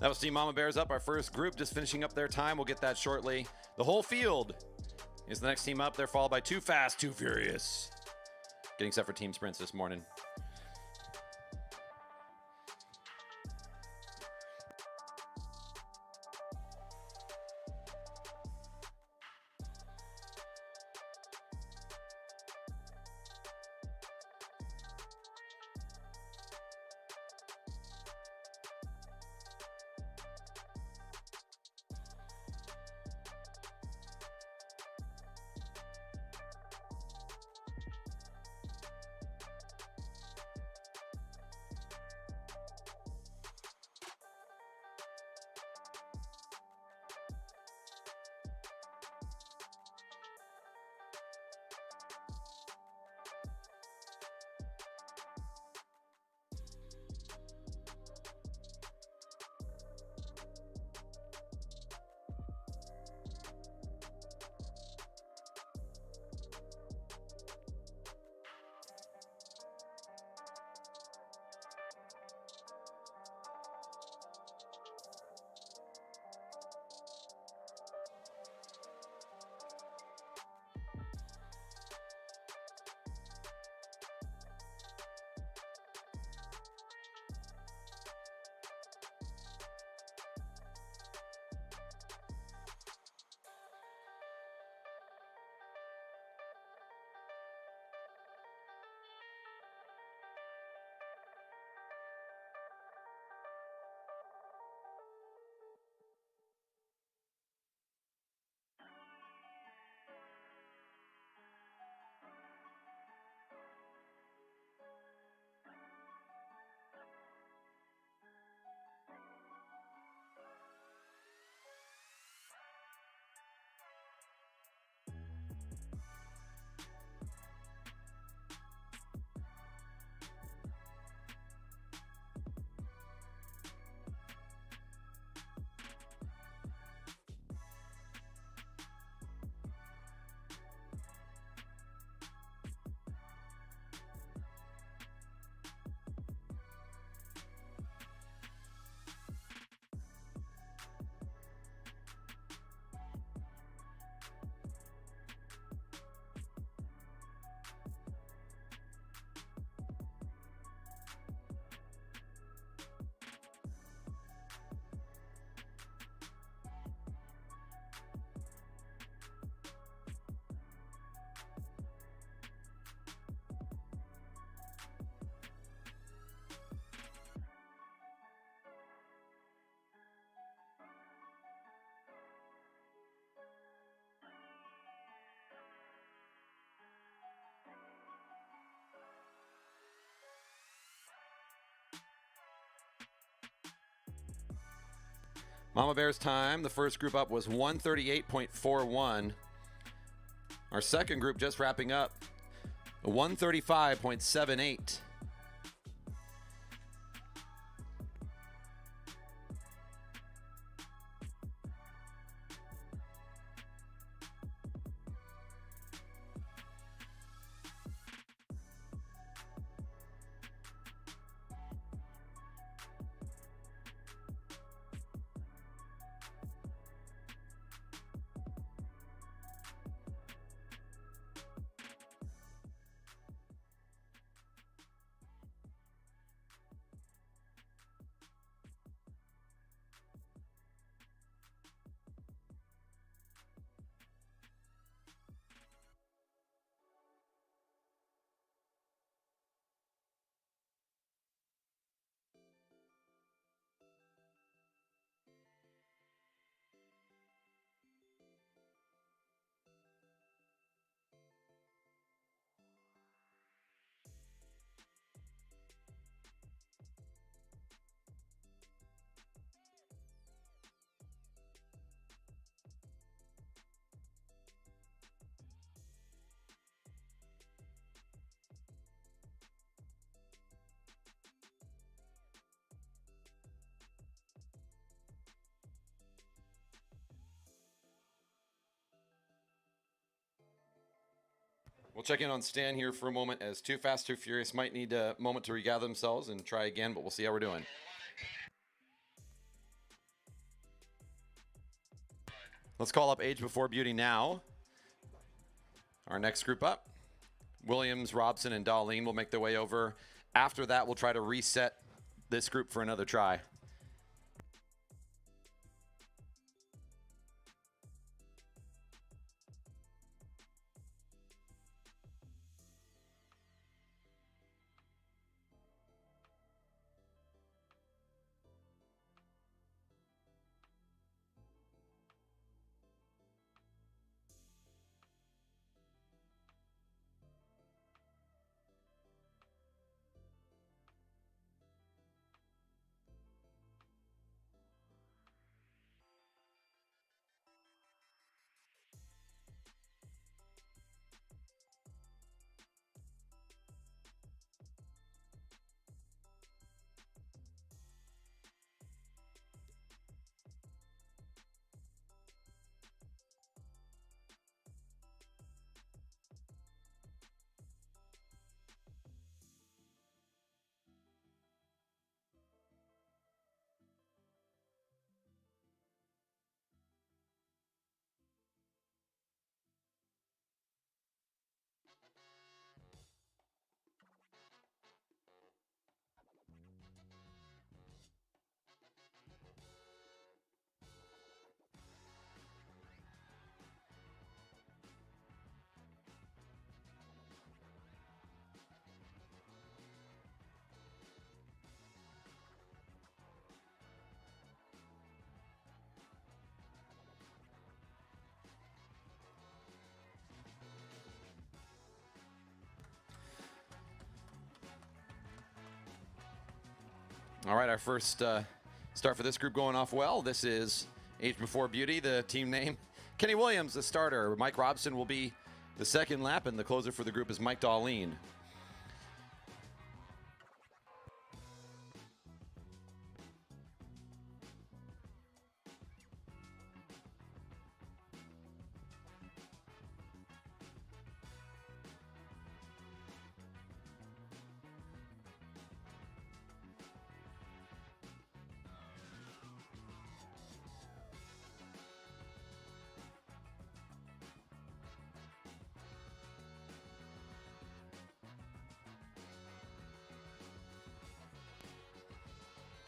That was Team Mama Bears up, our first group, just finishing up their time. We'll get that shortly. The whole field is the next team up. They're followed by Too Fast, Too Furious. Getting set for team sprints this morning. Mama Bears time. The first group up was 138.41. Our second group just wrapping up, 135.78. We'll check in on Stan here for a moment, as Too Fast, Too Furious might need a moment to regather themselves and try again, but we'll see how we're doing. Let's call up Age Before Beauty now. Our next group up, Williams, Robson, and Darlene will make their way over. After that, we'll try to reset this group for another try. All right, our first start for this group going off well. This is Age Before Beauty, the team name. Kenny Williams, the starter. Mike Robson will be the second lap, and the closer for the group is Mike Darlene.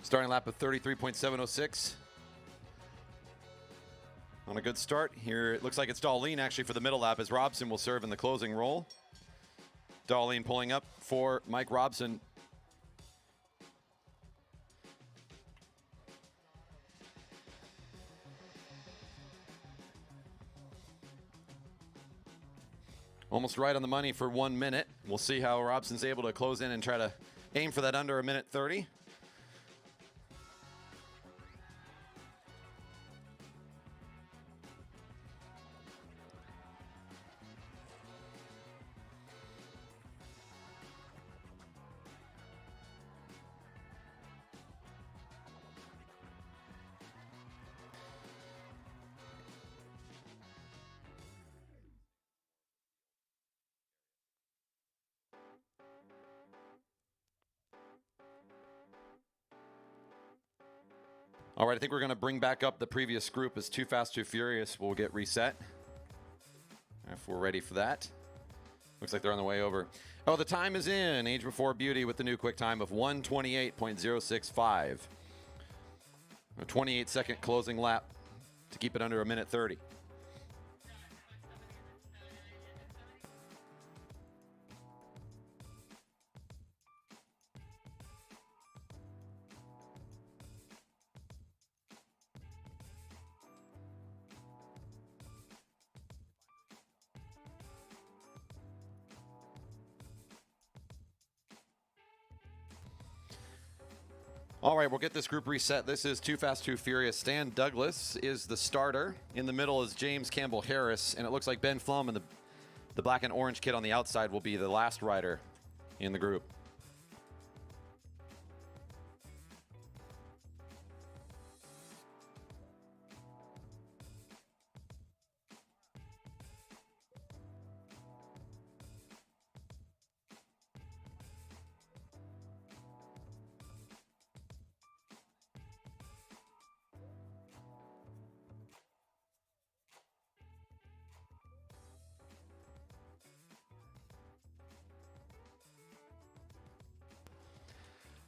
Starting lap of 33.706. On a good start here. It looks like it's Darlene actually for the middle lap as Robson will serve in the closing role. Darlene pulling up for Mike Robson. Almost right on the money for 1 minute. We'll see how Robson's able to close in and try to aim for that under 1:30. All right, I think we're going to bring back up the previous group as Too Fast, Too Furious will get reset. If we're ready for that. Looks like they're on the way over. Oh, the time is in. Age Before Beauty with the new quick time of 1:28.065. A 28-second closing lap to keep it under 1:30. All right, we'll get this group reset. This is Too Fast, Too Furious. Stan Douglas is the starter. In the middle is James Campbell Harris, and it looks like Ben Flum and the black and orange kid on the outside will be the last rider in the group.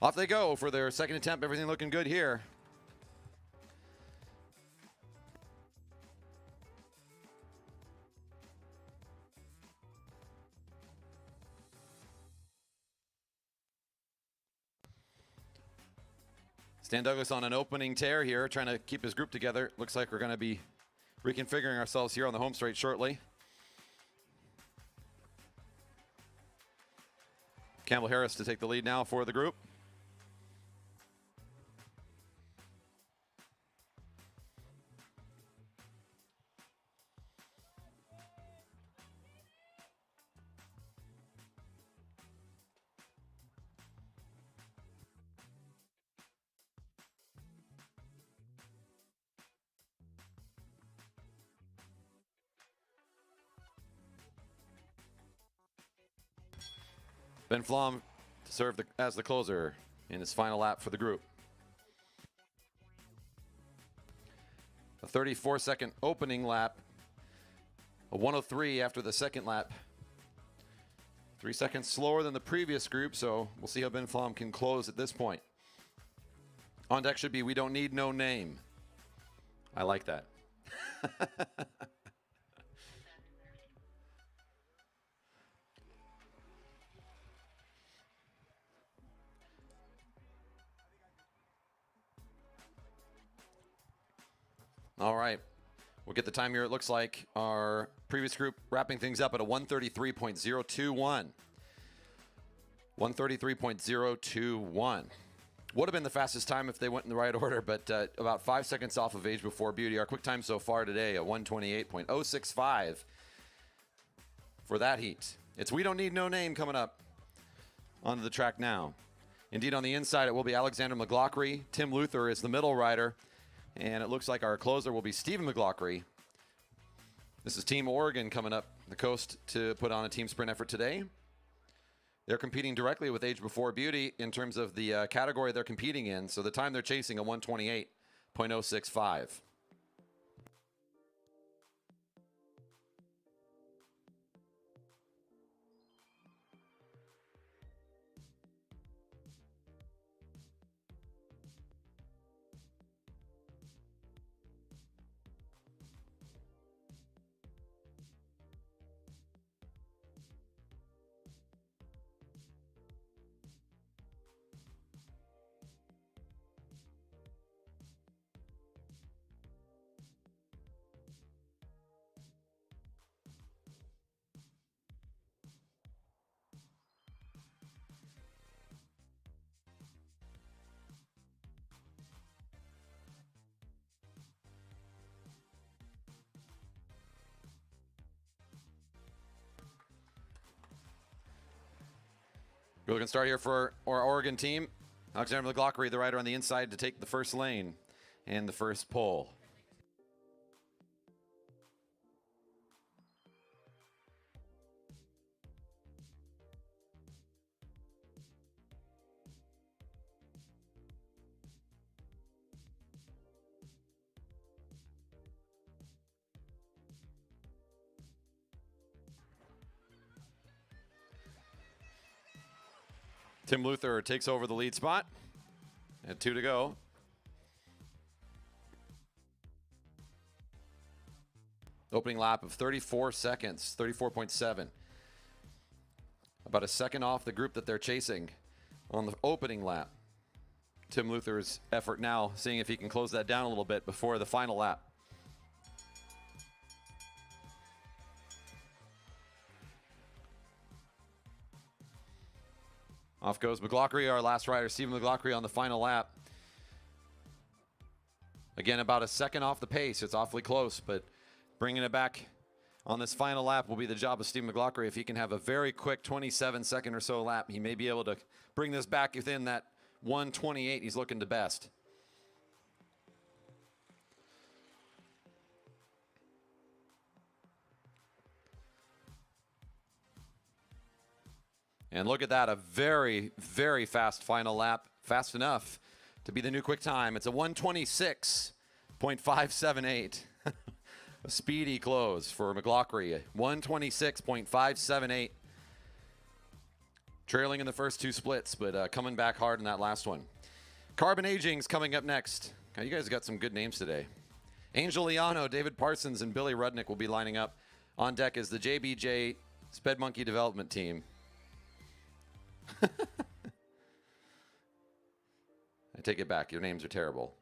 Off they go for their second attempt. Everything looking good here. Stan Douglas on an opening tear here, trying to keep his group together. Looks like we're going to be reconfiguring ourselves here on the home straight shortly. Campbell Harris to take the lead now for the group. Ben Flom to serve as the closer in his final lap for the group. A 34-second opening lap. A 1:03 after the second lap. 3 seconds slower than the previous group, so we'll see how Ben Flom can close at this point. On deck should be We Don't Need No Name. I like that. All right, we'll get the time here. It looks like our previous group wrapping things up at a 1:33.021. 1:33.021. Would have been the fastest time if they went in the right order, but about 5 seconds off of Age Before Beauty. Our quick time so far today, a 1:28.065 for that heat. It's We Don't Need No Name coming up onto the track now. Indeed, on the inside, it will be Alexander McLaughlin. Tim Luther is the middle rider. And it looks like our closer will be Stephen McLaughlin. This is Team Oregon coming up the coast to put on a team sprint effort today. They're competing directly with Age Before Beauty in terms of the category they're competing in. So the time they're chasing, a 1:28.065. We're looking to start here for our Oregon team. Alexander McLaughlin, the rider on the inside, to take the first lane and the first pole. Tim Luther takes over the lead spot at 2 to go. Opening lap of 34 seconds, 34.7. About a second off the group that they're chasing on the opening lap. Tim Luther's effort now, seeing if he can close that down a little bit before the final lap. Off goes McLaughlin, our last rider, Stephen McLaughlin, on the final lap. Again, about a second off the pace. It's awfully close, but bringing it back on this final lap will be the job of Stephen McLaughlin. If he can have a very quick 27-second or so lap, he may be able to bring this back within that 1:28 he's looking to best. And look at that, a very, very fast final lap. Fast enough to be the new quick time. It's a 1:26.578. A speedy close for McLaughlin. 1:26.578. Trailing in the first two splits, but coming back hard in that last one. Carbon Aging's coming up next. Now, you guys got some good names today. Angel Liano, David Parsons, and Billy Rudnick will be lining up. On deck is the JBJ Sped Monkey Development Team. I take it back. Your names are terrible.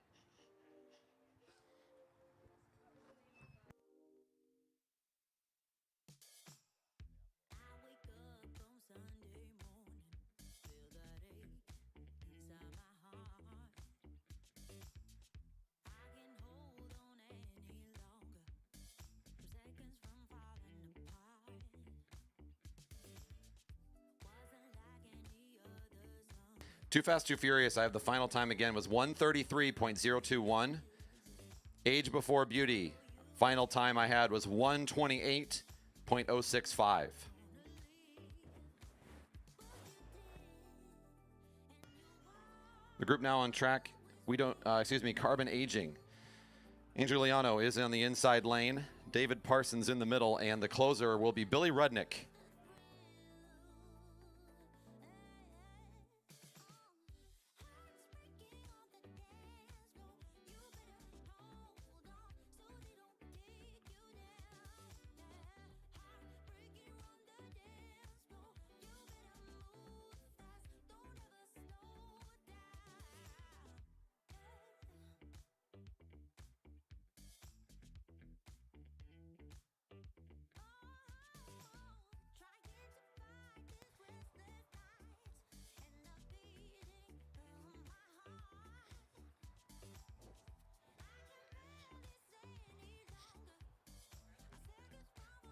Too Fast, Too Furious. I have the final time again. Was 133.021. Age Before Beauty. Final time I had was 128.065. The group now on track. Carbon Aging. Angel Liano is on the inside lane. David Parsons in the middle, and the closer will be Billy Rudnick.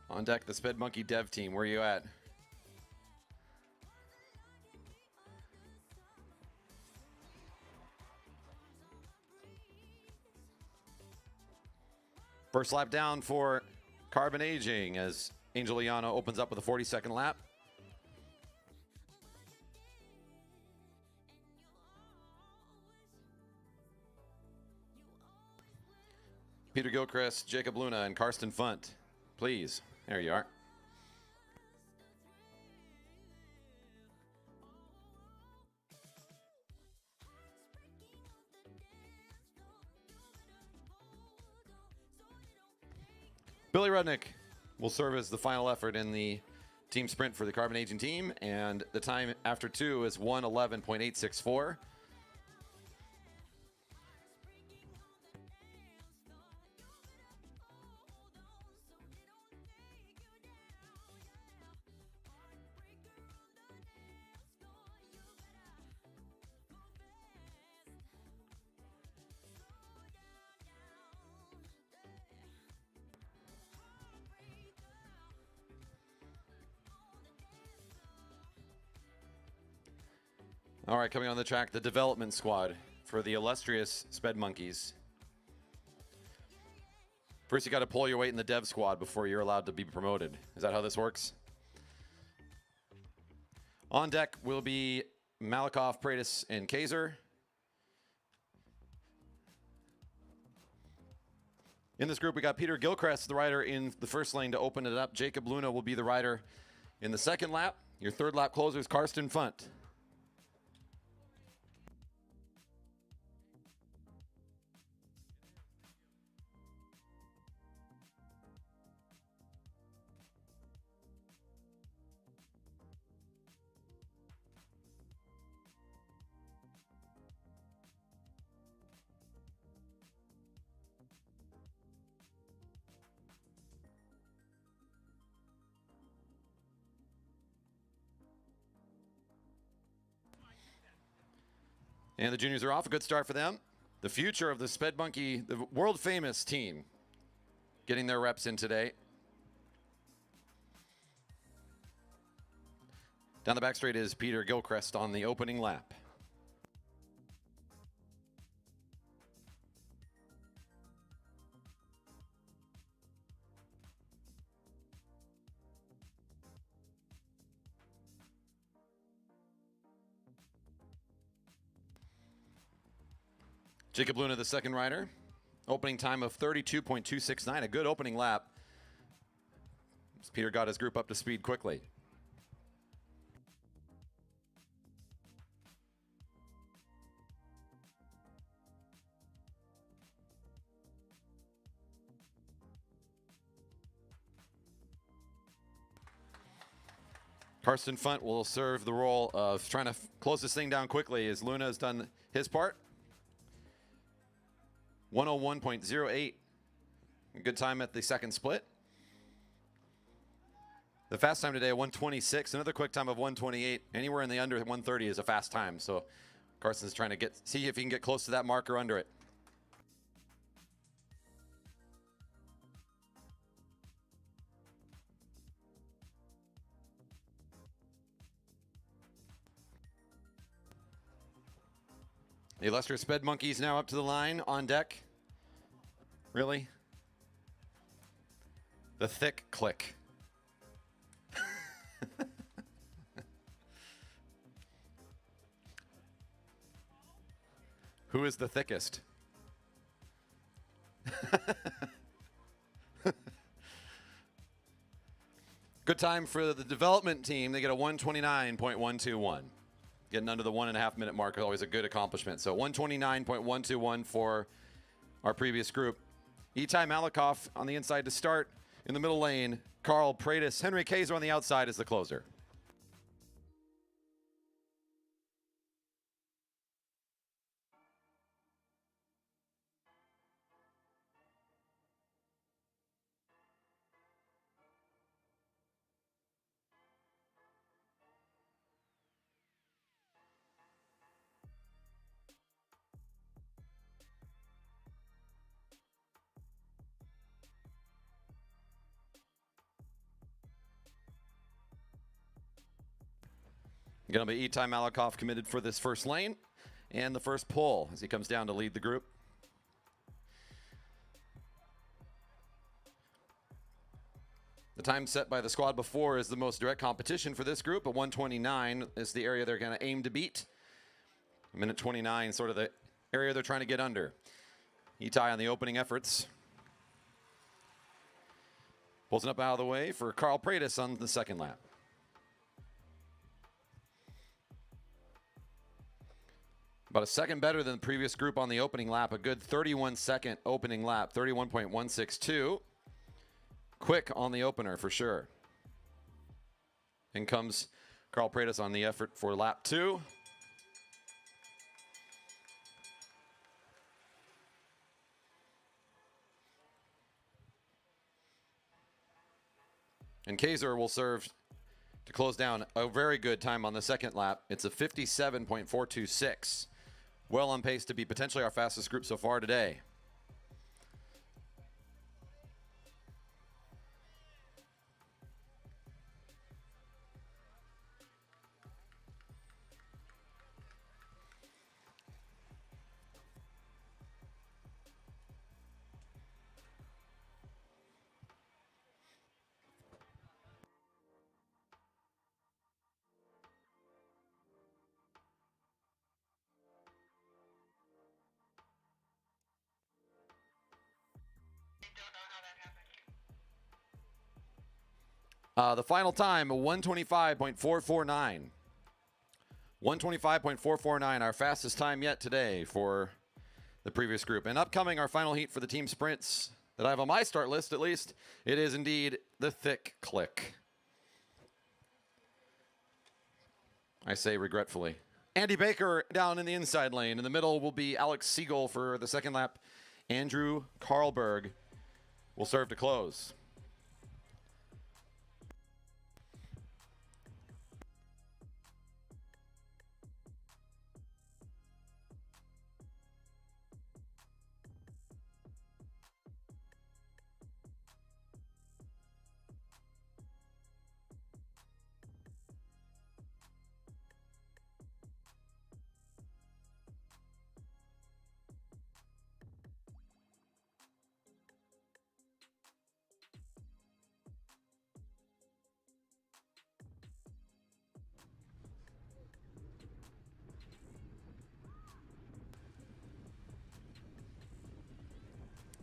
On deck, the Sped Monkey dev team. Where are you at? First lap down for Carbon Aging as Angel Liano opens up with a 42nd lap. Peter Gilchrist, Jacob Luna, and Karsten Funt. Please. There you are. Billy Rudnick will serve as the final effort in the team sprint for the Carbon Aging team, and the time after 2 is 1:11.864. All right, coming on the track, the development squad for the illustrious Sped Monkeys. First, you got to pull your weight in the dev squad before you're allowed to be promoted. Is that how this works? On deck will be Malakoff, Pratis, and Kaiser. In this group, we got Peter Gilchrist, the rider in the first lane to open it up. Jacob Luna will be the rider in the second lap. Your third lap closer is Karsten Funt. And the juniors are off. A good start for them. The future of the Sped Monkey, the world famous team, getting their reps in today. Down the back straight is Peter Gilchrist on the opening lap. Jacob Luna, the second rider. Opening time of 32.269, a good opening lap. Peter got his group up to speed quickly. Karsten Funt will serve the role of trying to close this thing down quickly as Luna has done his part. 101.08. Good time at the second split. The fast time today, 126. Another quick time of 128. Anywhere in the under 130 is a fast time. So Carson's trying to see if he can get close to that marker under it. The illustrious Sped Monkeys now up to the line on deck. Really? The thick click. Who is the thickest? Good time for the development team. They get a 129.121. Getting under the 1.5 minute mark is always a good accomplishment. So 129.121 for our previous group. Itai Malakoff on the inside to start. In the middle lane, Carl Pratis. Henry Kaiser on the outside is the closer. Going to be Itai Malakoff committed for this first lane and the first pull as he comes down to lead the group. The time set by the squad before is the most direct competition for this group. But 129 is the area they're going to aim to beat. Minute 29, sort of the area they're trying to get under. Itai on the opening efforts. Pulls it up out of the way for Carl Pratis on the second lap. About a second better than the previous group on the opening lap. A good 31-second opening lap, 31.162. Quick on the opener for sure. In comes Carl Pratis on the effort for lap 2. And Kaiser will serve to close down a very good time on the second lap. It's a 57.426. Well on pace to be potentially our fastest group so far today. The final time, 125.449. 125.449, our fastest time yet today for the previous group. And upcoming, our final heat for the team sprints that I have on my start list, at least, it is indeed the thick click. I say regretfully. Andy Baker down in the inside lane. In the middle will be Alex Siegel for the second lap. Andrew Carlberg will serve to close.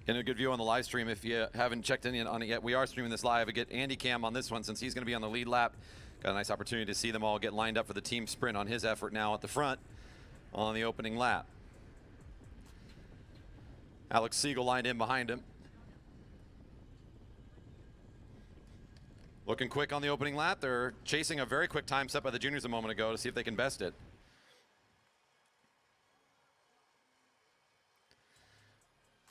Getting a good view on the live stream. If you haven't checked in on it yet, we are streaming this live. I get Andy Cam on this one since he's going to be on the lead lap. Got a nice opportunity to see them all get lined up for the team sprint on his effort now at the front on the opening lap. Alex Siegel lined in behind him. Looking quick on the opening lap. They're chasing a very quick time set by the juniors a moment ago to see if they can best it.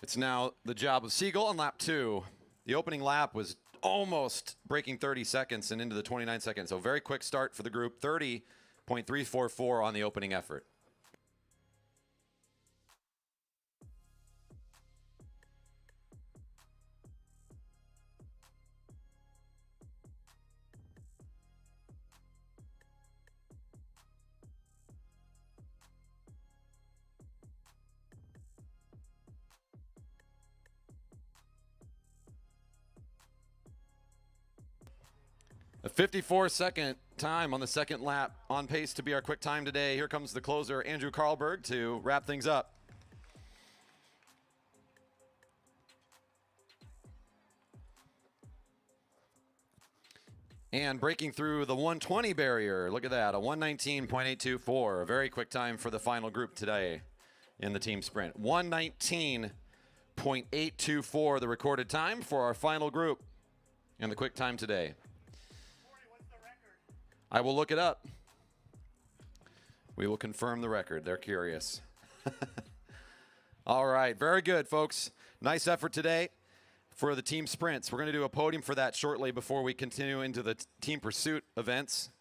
It's now the job of Siegel on lap 2. The opening lap was almost breaking 30 seconds and into the 29 seconds. So very quick start for the group. 30.344 on the opening effort. A 54-second time on the second lap, on pace to be our quick time today. Here comes the closer, Andrew Karlberg, to wrap things up. And breaking through the 120 barrier. Look at that, a 119.824. A very quick time for the final group today in the team sprint. 119.824, the recorded time for our final group in the quick time today. I will look it up. We will confirm the record. They're curious. All right, very good, folks. Nice effort today for the team sprints. We're going to do a podium for that shortly before we continue into the team pursuit events.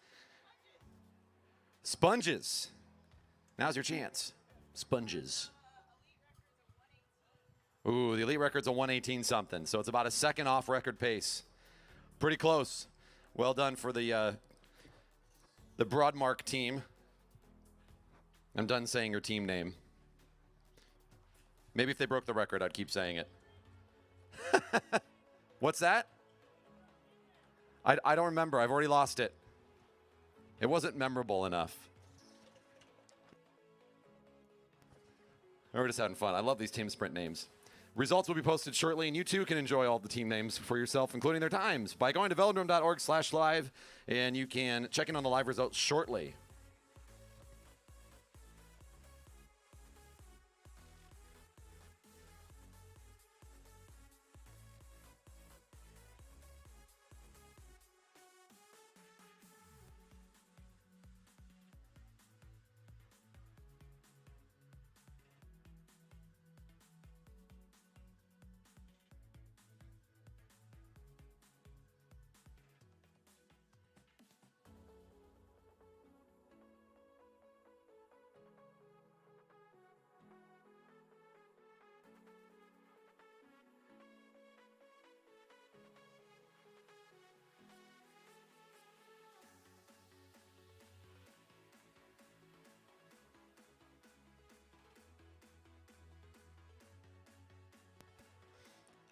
Sponges. Now's your chance. Sponges. Ooh, the elite record's a 118 something, so it's about a second off record pace. Pretty close. Well done for the Broadmark team. I'm done saying your team name. Maybe if they broke the record, I'd keep saying it. What's that? I don't remember. I've already lost it. It wasn't memorable enough. We're just having fun. I love these team sprint names. Results will be posted shortly, and you too can enjoy all the team names for yourself, including their times, by going to velodrome.org/live, and you can check in on the live results shortly.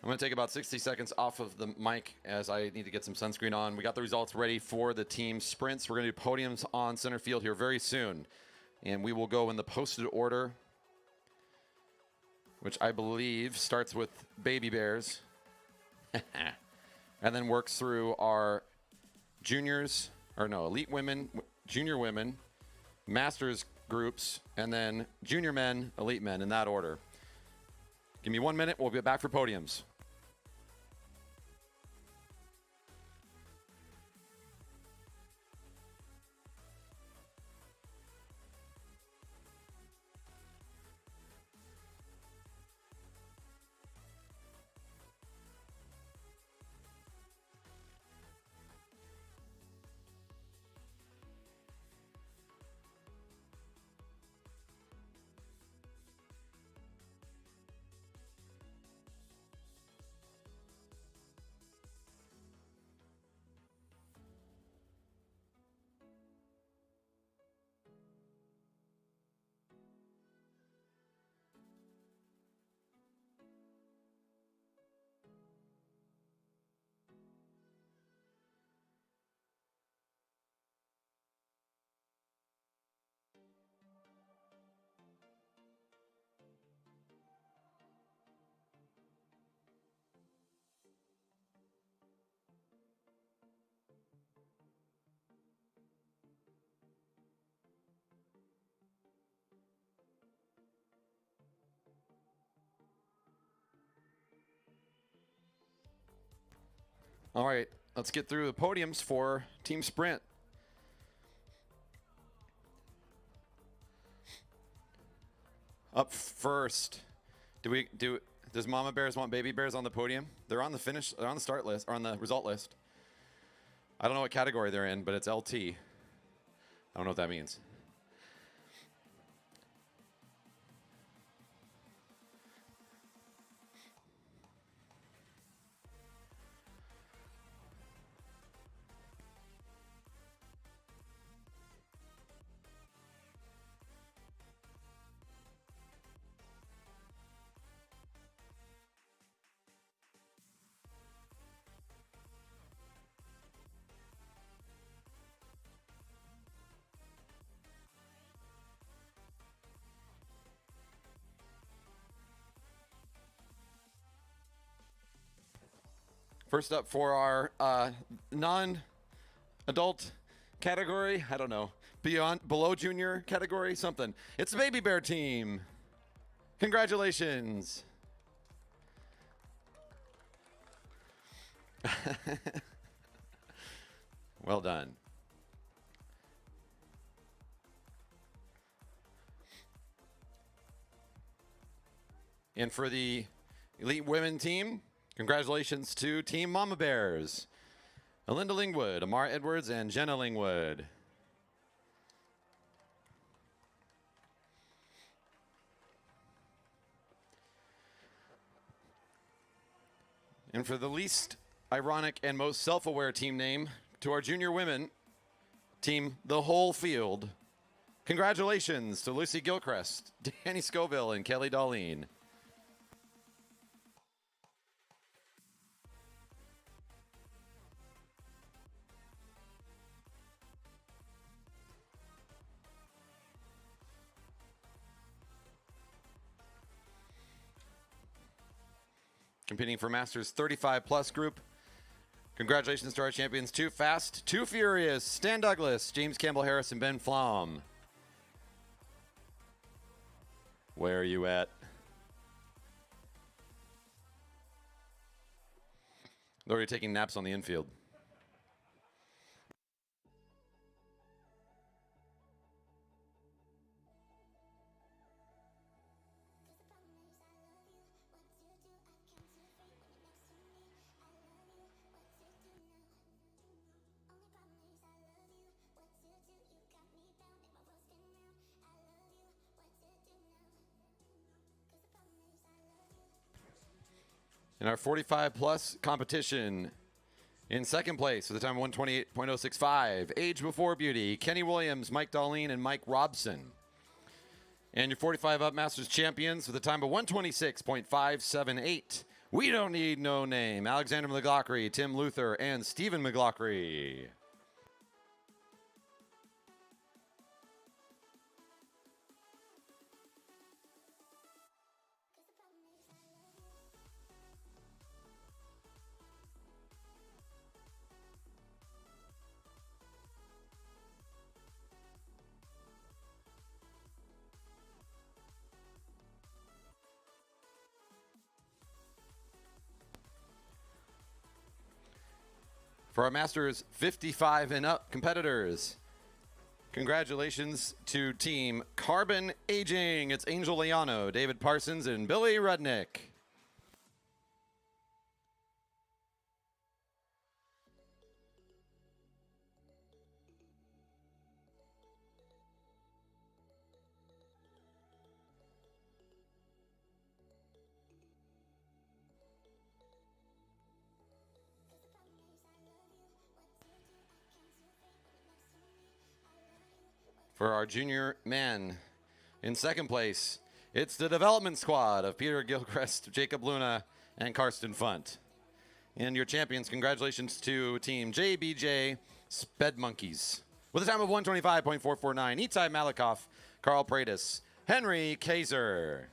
I'm going to take about 60 seconds off of the mic as I need to get some sunscreen on. We got the results ready for the team sprints. We're going to do podiums on center field here very soon. And we will go in the posted order, which I believe starts with baby bears. And then works through our juniors, or no, elite women, junior women, masters groups, and then junior men, elite men, in that order. Give me 1 minute. We'll be back for podiums. All right, let's get through the podiums for Team Sprint. Up first, does Mama Bears want Baby Bears on the podium? They're on the finish, they're on the start list, or on the result list. I don't know what category they're in, but it's LT. I don't know what that means. First up for our non-adult category, I don't know, below junior category, something. It's the Baby Bear team. Congratulations. Well done. And for the elite women team, congratulations to Team Mama Bears. Alinda Lingwood, Amara Edwards, and Jenna Lingwood. And for the least ironic and most self-aware team name, to our junior women team, The Whole Field. Congratulations to Lucy Gilchrist, Danny Scoville, and Kelly Darlene. Competing for Masters 35 plus group. Congratulations to our champions, Too Fast, Too Furious, Stan Douglas, James Campbell Harris, and Ben Flom. Where are you at? They're already taking naps on the infield. In our 45 plus competition, in second place with a time of 128.065, Age Before Beauty, Kenny Williams, Mike Darlene, and Mike Robson. And your 45 up Masters champions with a time of 126.578, We Don't Need No Name, Alexander McLaughlin, Tim Luther, and Stephen McLaughlin. For our Masters 55 and up competitors, congratulations to Team Carbon Aging. It's Angel Liano, David Parsons, and Billy Rudnick. For our junior men, in second place, it's the development squad of Peter Gilchrist, Jacob Luna, and Karsten Funt. And your champions, congratulations to Team JBJ Sped Monkeys. With a time of 125.449, Itai Malikoff, Carl Pratis, Henry Kaiser.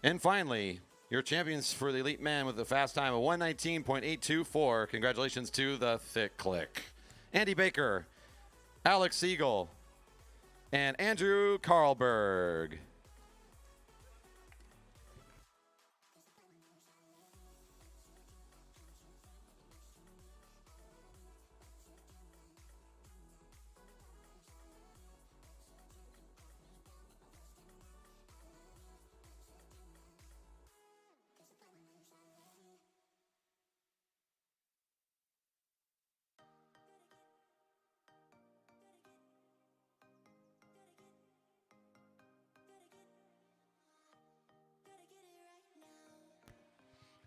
And finally, your champions for the elite men with a fast time of 119.824. Congratulations to the Thick Click. Andy Baker, Alex Siegel, and Andrew Carlberg.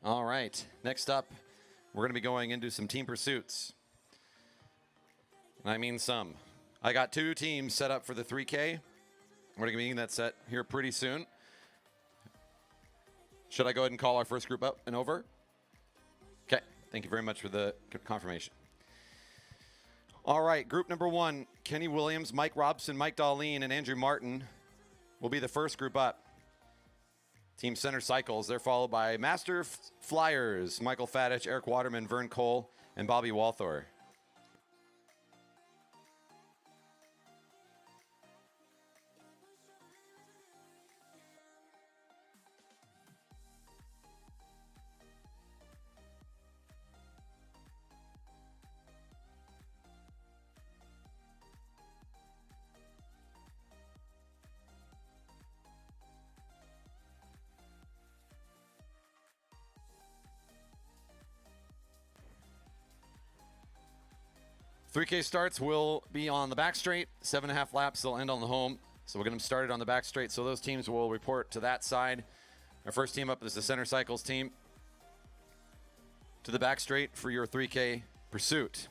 All right, next up, we're going to be going into some team pursuits. And I mean some. I got 2 teams set up for the 3K. We're going to be getting that set here pretty soon. Should I go ahead and call our first group up and over? Okay, thank you very much for the confirmation. All right, group number 1, Kenny Williams, Mike Robson, Mike Darlene, and Andrew Martin will be the first group up. Team Center Cycles, they're followed by Master Flyers, Michael Fadich, Eric Waterman, Vern Cole, and Bobby Walthor. .3K starts will be on the back straight, 7.5 laps, they'll end on the home. So we'll get them started on the back straight, so those teams will report to that side. Our first team up is the Center Cycles team. To the back straight for your 3K pursuit.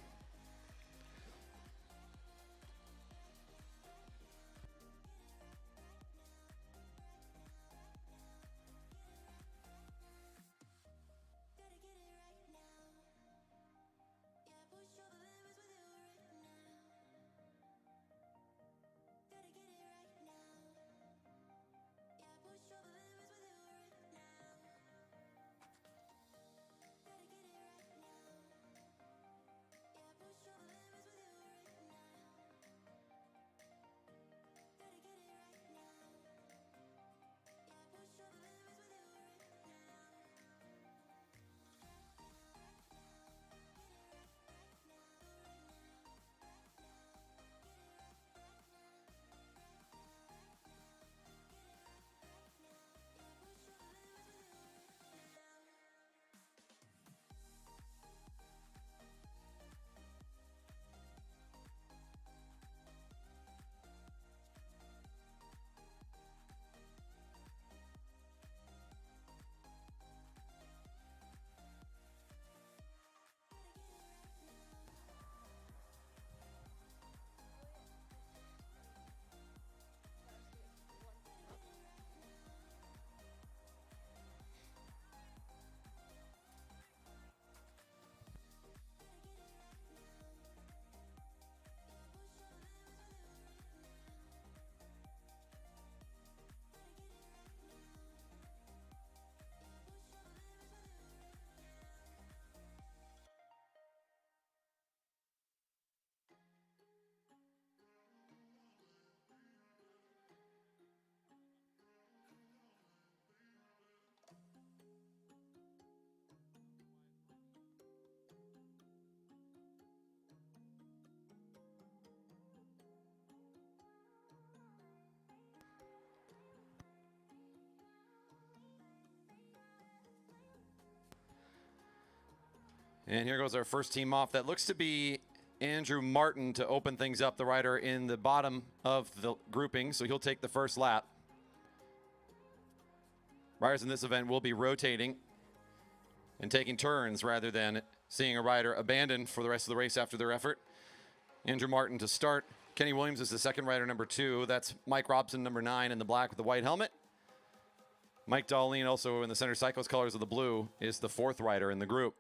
And here goes our first team off. That looks to be Andrew Martin to open things up, the rider in the bottom of the grouping, so he'll take the first lap. Riders in this event will be rotating and taking turns rather than seeing a rider abandon for the rest of the race after their effort. Andrew Martin to start. Kenny Williams is the second rider, number 2. That's Mike Robson, number 9, in the black with the white helmet. Mike Darlene, also in the Center Cycles colors of the blue, is the 4th rider in the group.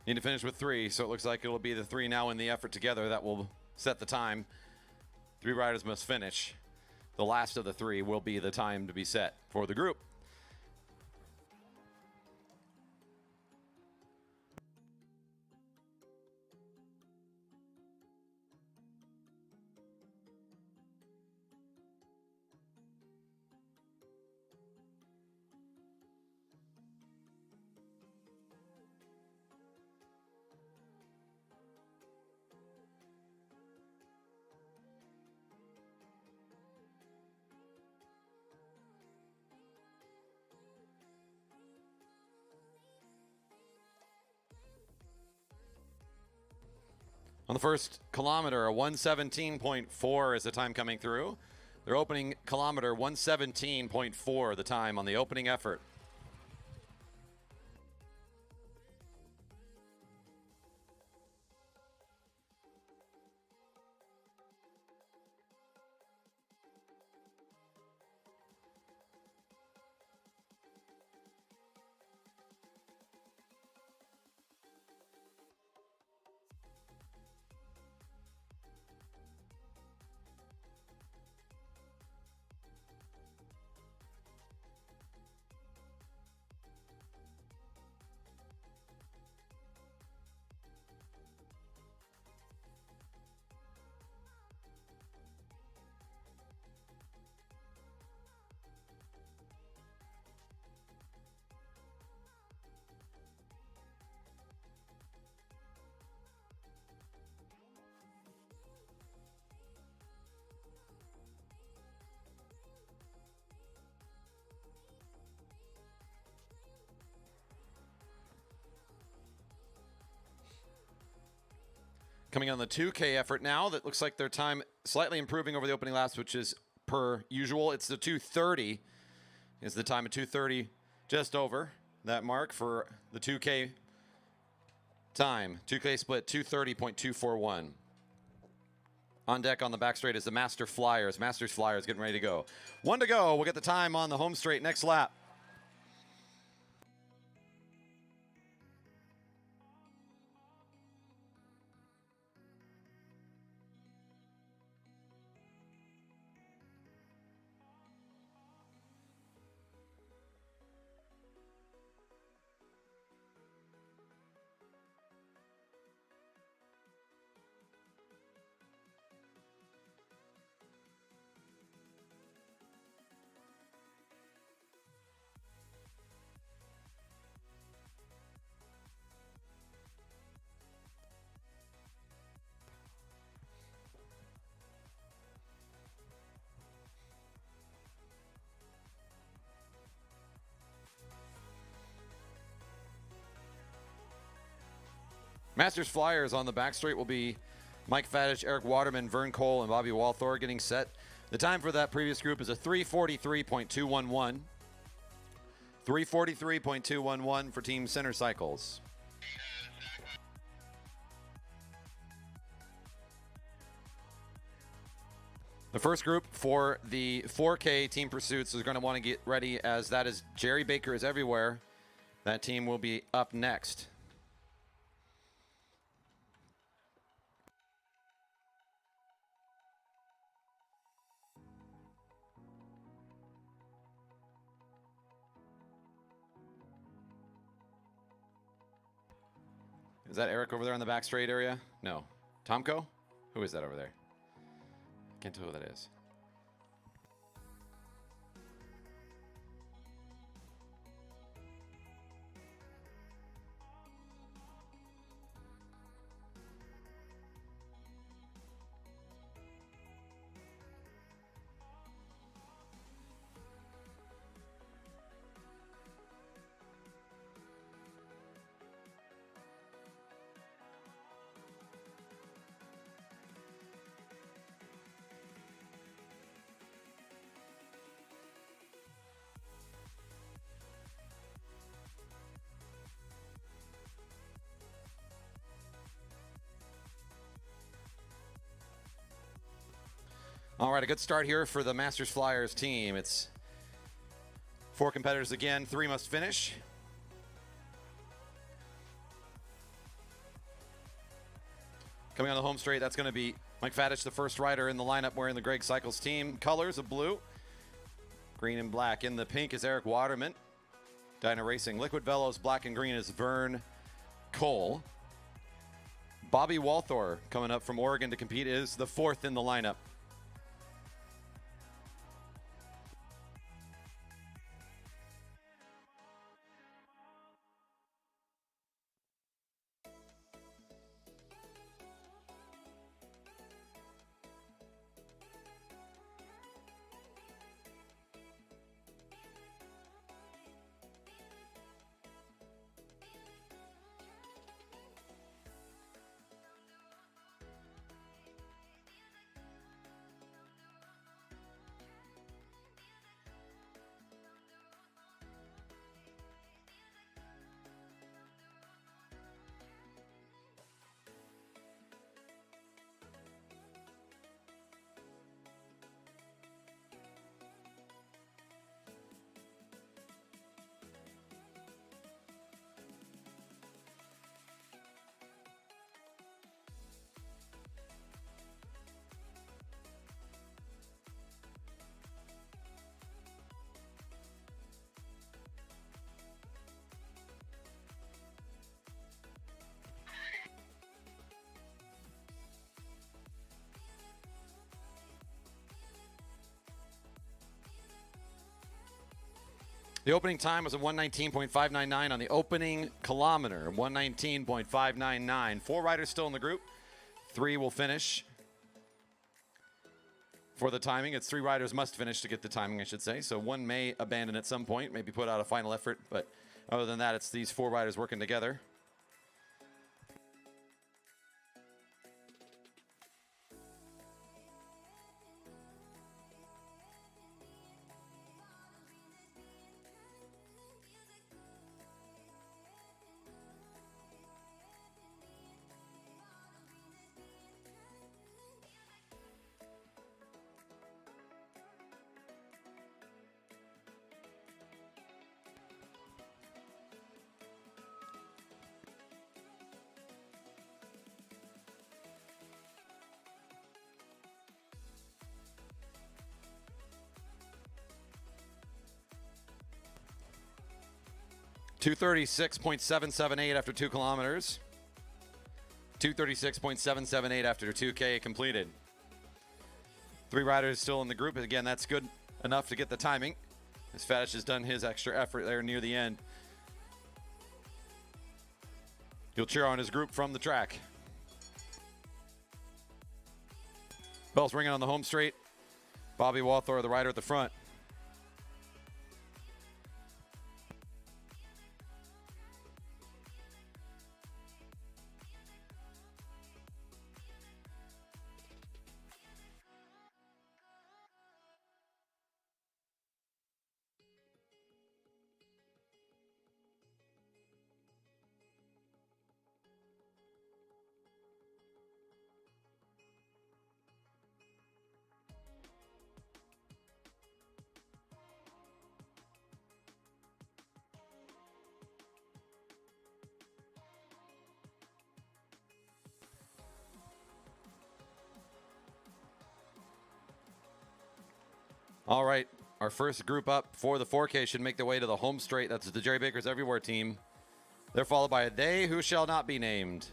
Need to finish with 3, so it looks like it'll be the 3 now in the effort together that will set the time. 3 riders must finish. The last of the 3 will be the time to be set for the group. On the first kilometer, a 1:17.4 is the time coming through. Their opening kilometer, 1:17.4, the time on the opening effort. Coming on the 2K effort now, that looks like their time slightly improving over the opening laps, which is per usual. It's the 2:30 is the time of 2:30, just over that mark for the 2K time. 2K split 2:30.241. On deck on the back straight is the Masters Flyers getting ready to go. 1 to go. We'll get the time on the home straight next lap. Masters Flyers on the back straight will be Mike Fadich, Eric Waterman, Vern Cole, and Bobby Walthor getting set. The time for that previous group is a 3:43.211. 3:43.211 for Team Center Cycles. The first group for the 4K Team Pursuits is going to want to get ready, as that is Jerry Baker is Everywhere. That team will be up next. Is that Eric over there on the back straight area? No. Tomko? Who is that over there? Can't tell who that is. All right, a good start here for the Masters Flyers team. It's 4 competitors again, 3 must finish. Coming on the home straight, that's going to be Mike Fadich, the first rider in the lineup wearing the Greg Cycles team colors of blue, green and black. In the pink is Eric Waterman. Dyna Racing. Liquid Velos, black and green is Vern Cole. Bobby Walthor coming up from Oregon to compete is the fourth in the lineup. The opening time was a 119.599 on the opening kilometer. 119.599. 4 riders still in the group. 3 will finish for the timing. It's 3 riders must finish to get the timing, I should say. So 1 may abandon at some point, maybe put out a final effort. But other than that, it's these 4 riders working together. .236.778 after 2 kilometers. 236.778 after 2K completed. 3 riders still in the group. Again, that's good enough to get the timing, as Fadich has done his extra effort there near the end. He'll cheer on his group from the track. Bells ringing on the home straight. Bobby Walthor, the rider at the front. All right, our first group up for the 4K should make their way to the home straight. That's the Jerry Baker's Everywhere team. They're followed by a They Who Shall Not Be Named.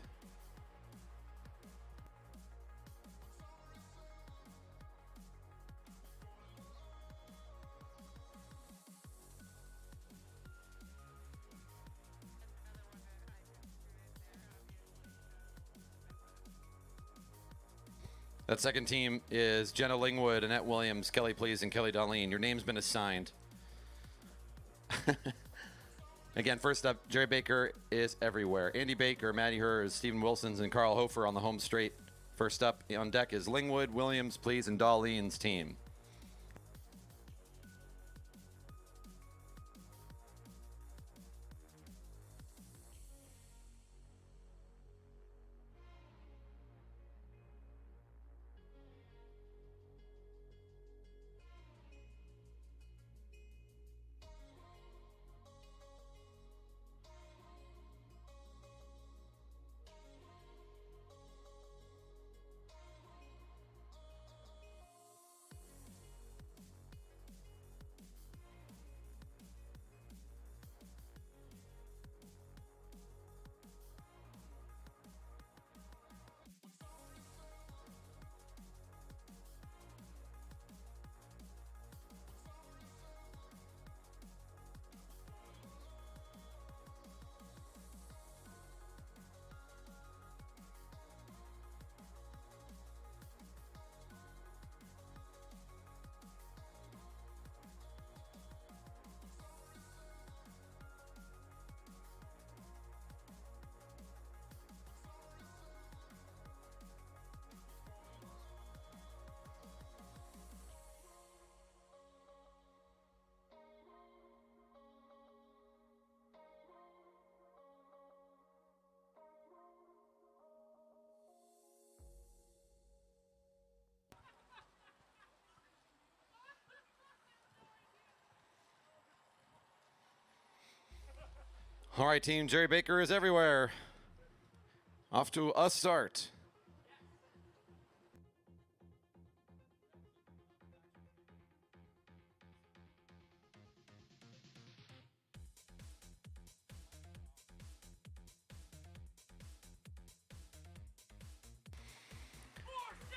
That second team is Jenna Lingwood, Annette Williams, Kelly Please, and Kelly Darlene. Your name's been assigned. Again, first up, Jerry Baker is Everywhere. Andy Baker, Maddie Hers, Stephen Wilsons, and Carl Hofer on the home straight. First up on deck is Lingwood, Williams, Please, and Darlene's team. All right, team, Jerry Baker is everywhere. Off to a start.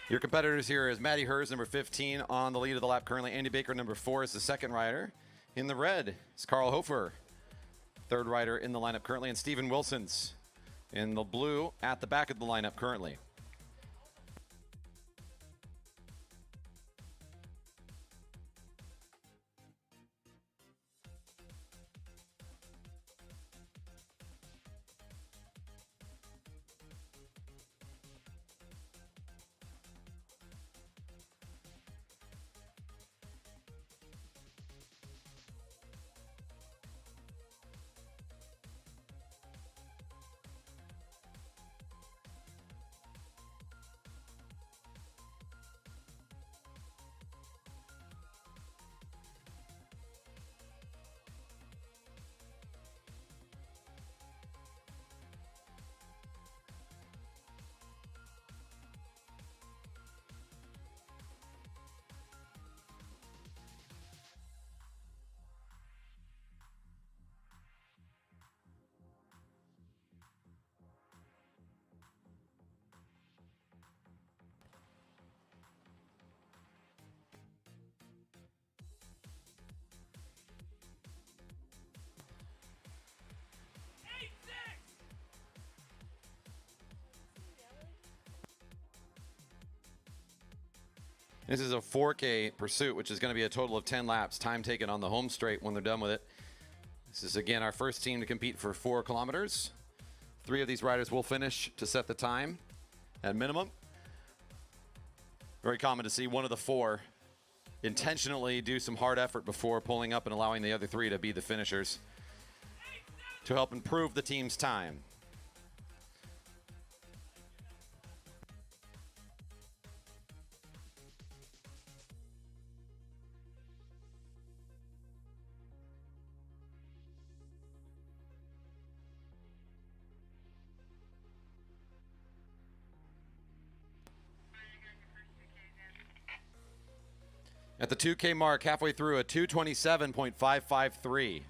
Your competitors here is Matty Hers, number 15, on the lead of the lap currently. Andy Baker, number 4, is the second rider. In the red is Carl Hofer, third rider in the lineup currently, and Steven Wilson's in the blue at the back of the lineup currently. This is a 4K pursuit, which is going to be a total of 10 laps, time taken on the home straight when they're done with it. This is, again, our first team to compete for 4 kilometers. 3 of these riders will finish to set the time at minimum. Very common to see one of the 4 intentionally do some hard effort before pulling up and allowing the other 3 to be the finishers to help improve the team's time. At the 2K mark, halfway through, a 2:27.553.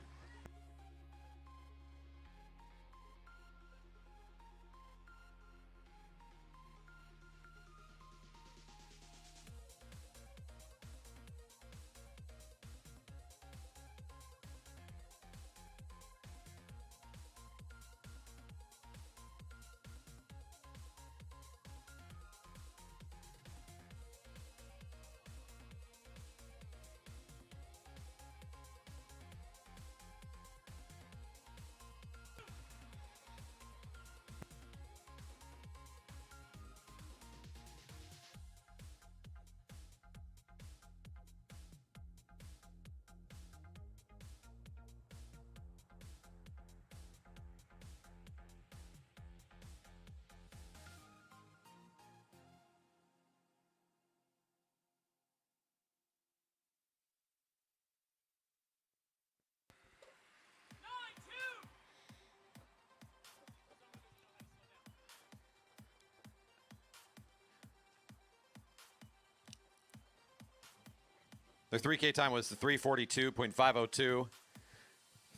Their 3K time was 3:42.502.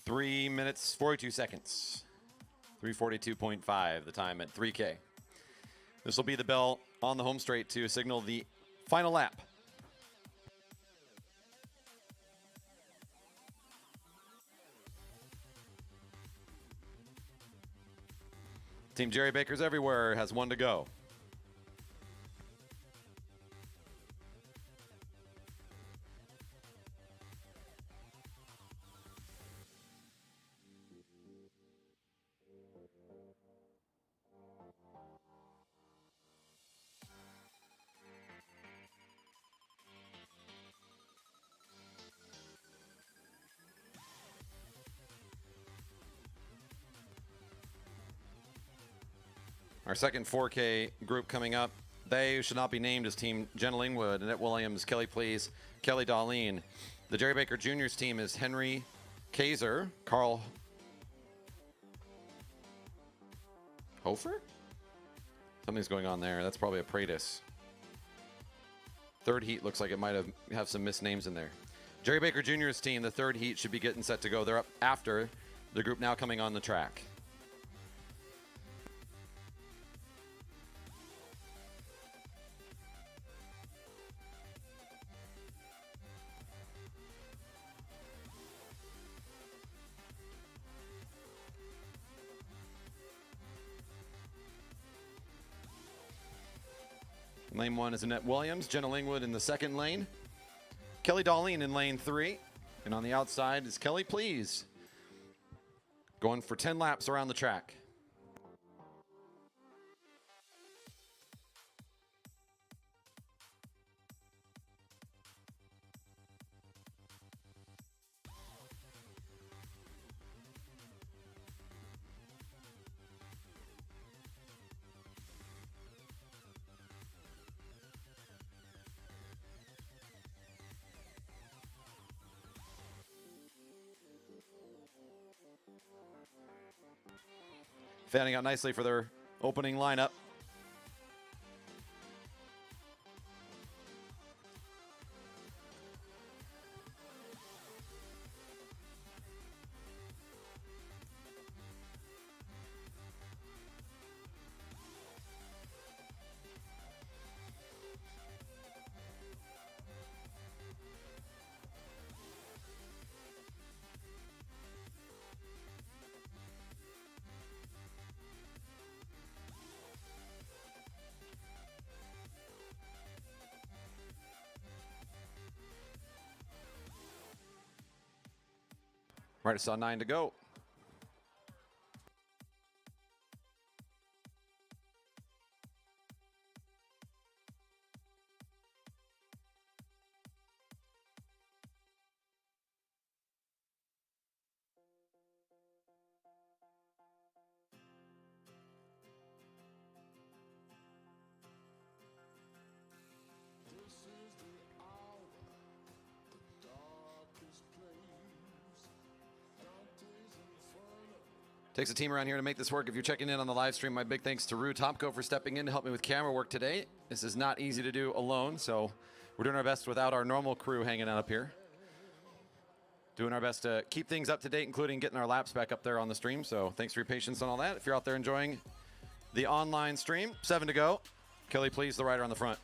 3 minutes, 42 seconds. 3:42.5, the time at 3K. This will be the bell on the home straight to signal the final lap. Team Jerry Baker's everywhere has 1 to go. Our second 4K group coming up. They should not be named as Team Jenna Lingwood, Annette Williams, Kelly Please, Kelly Darlene. The Jerry Baker Juniors team is Henry Kaiser, Carl Hofer? Something's going on there. That's probably a Pratis. Third heat looks like it might have some missed names in there. Jerry Baker Jr.'s team, the third heat, should be getting set to go. They're up after the group now coming on the track. Lane 1 is Annette Williams. Jenna Lingwood in the second lane. Kelly Darlene in lane 3. And on the outside is Kelly Please. Going for 10 laps around the track. Fanning out nicely for their opening lineup. Right, I saw 9 to go. Takes a team around here to make this work. If you're checking in on the live stream, my big thanks to Rue Topko for stepping in to help me with camera work today. This is not easy to do alone, so we're doing our best without our normal crew hanging out up here. Doing our best to keep things up to date, including getting our laps back up there on the stream. So thanks for your patience on all that. If you're out there enjoying the online stream, 7 to go. Kelly Please, the rider on the front.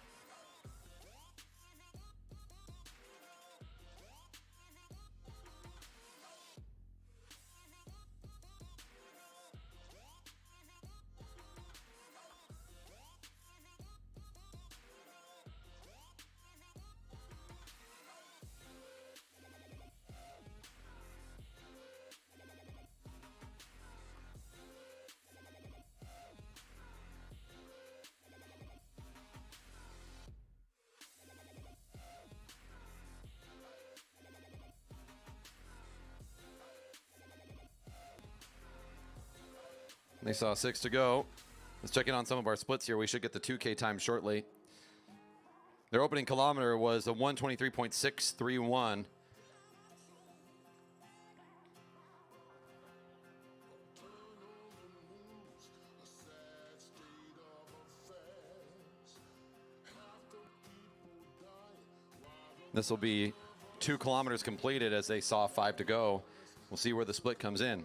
They saw 6 to go. Let's check in on some of our splits here. We should get the 2K time shortly. Their opening kilometer was a 1:23.631. This will be 2 kilometers completed as they saw 5 to go. We'll see where the split comes in.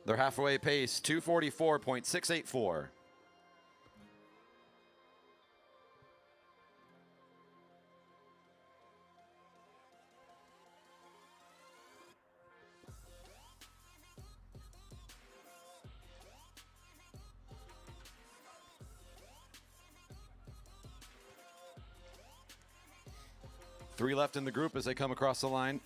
Their halfway pace, 2:44.684. Three left in the group as they come across the line.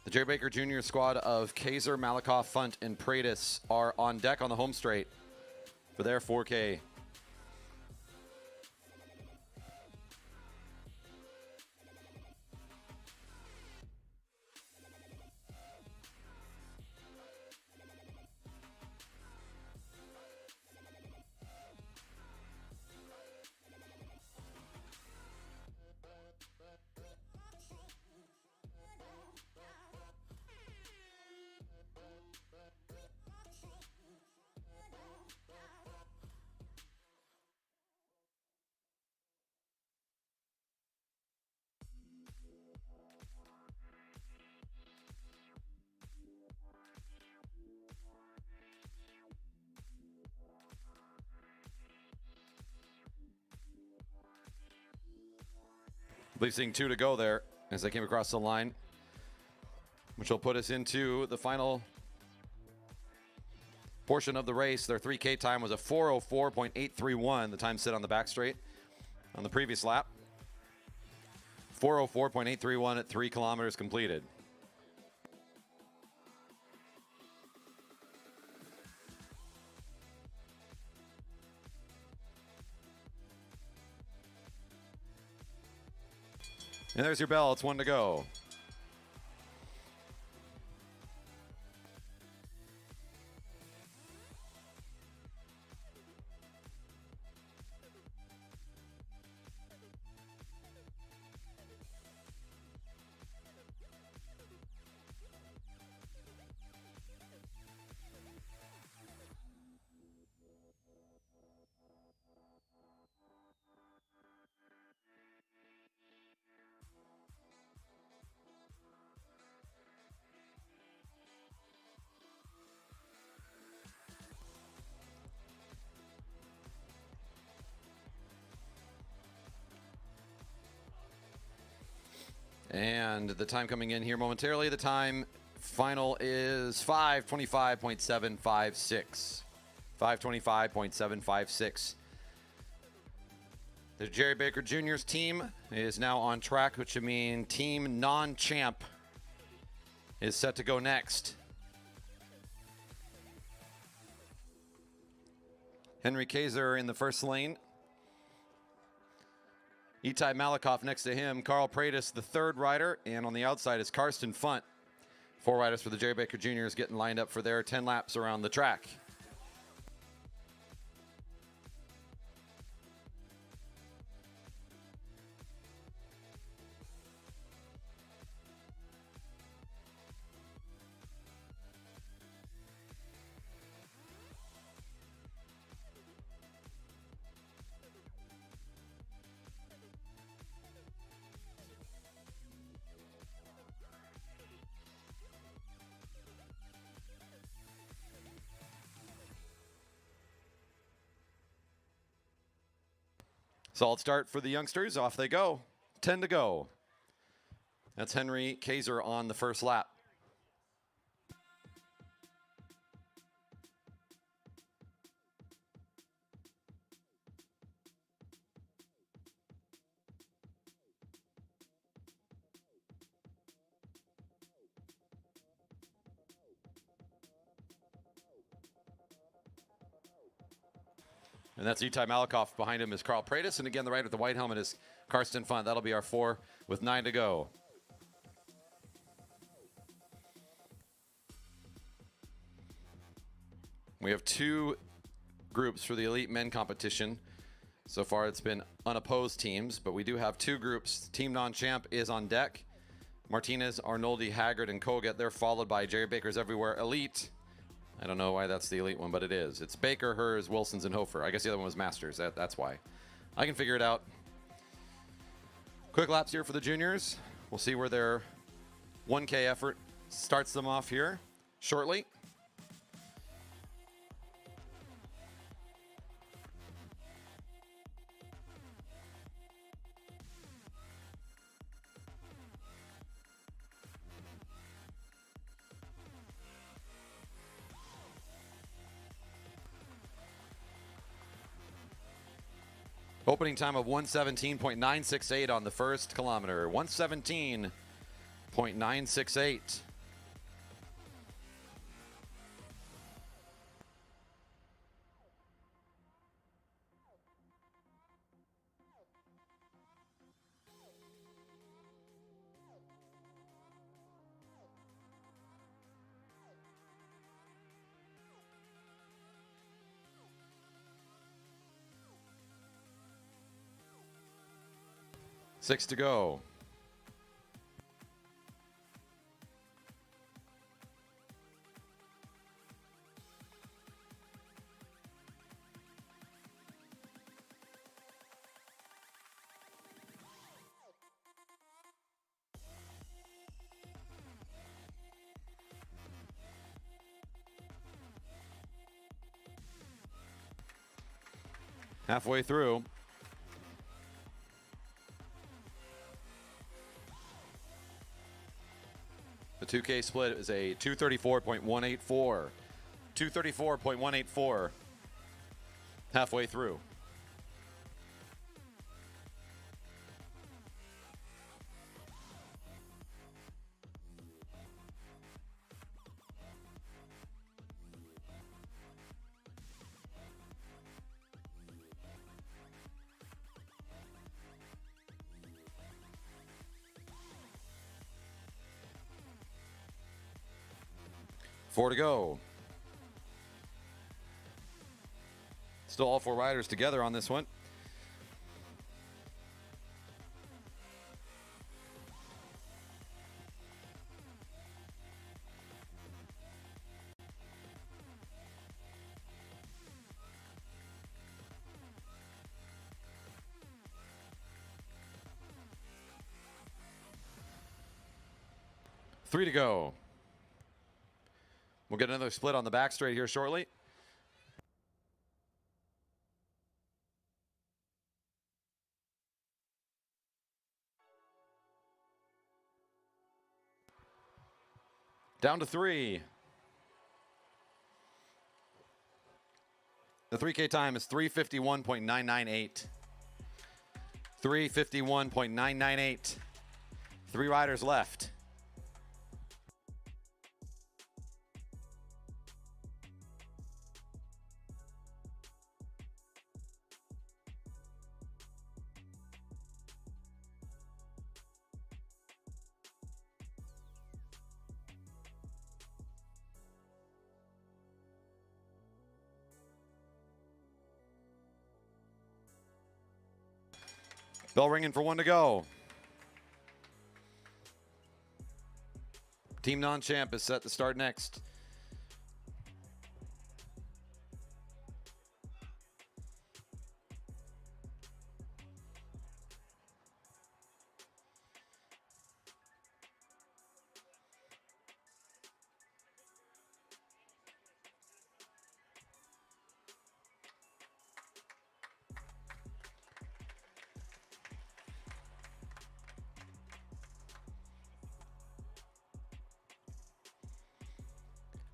The Jerry Baker Jr. squad of Kaiser, Malakoff, Funt, and Pratis are on deck on the home straight for their 4K. I believe seeing 2 to go there as they came across the line, which will put us into the final portion of the race. Their 3K time was a 4:04.831, the time set on the back straight on the previous lap. 4:04.831 at 3 kilometers completed. And there's your bell. It's 1 to go. And the time coming in here momentarily, the time final is 5:25.756. 5:25.756. The Jerry Baker Jr.'s team is now on track, which would mean team non-champ is set to go next. Henry Kaiser in the first lane. Itai Malakoff next to him. Carl Pratis, the third rider. And on the outside is Karsten Funt. 4 riders for the Jerry Baker Juniors getting lined up for their 10 laps around the track. Solid start for the youngsters. Off they go. 10 to go. That's Henry Kaiser on the first lap. And that's Itai Malakoff. Behind him is Carl Pratis. And again, the rider with the white helmet is Karsten Funt. That'll be our 4 with 9 to go. We have 2 groups for the elite men competition. So far, it's been unopposed teams, but we do have 2 groups. Team non-champ is on deck. Martinez, Arnoldi, Haggard, and Koget. They're followed by Jerry Baker's Everywhere Elite. I don't know why that's the elite one, but it is. It's Baker, Hers, Wilsons, and Hofer. I guess the other one was Masters. That's why. I can figure it out. Quick laps here for the juniors. We'll see where their 1K effort starts them off here shortly. Opening time of 1:17.968 on the first kilometer. 1:17.968. Six to go. Halfway through. 2K split is a 234.184. 234.184 halfway through. Four to go. Still all four riders together on this one. Three to go. We'll get another split on the back straight here shortly. Down to three. The 3K time is 3:51.998. 3:51.998. Three riders left. Bell ringing for one to go. Team non-champ is set to start next.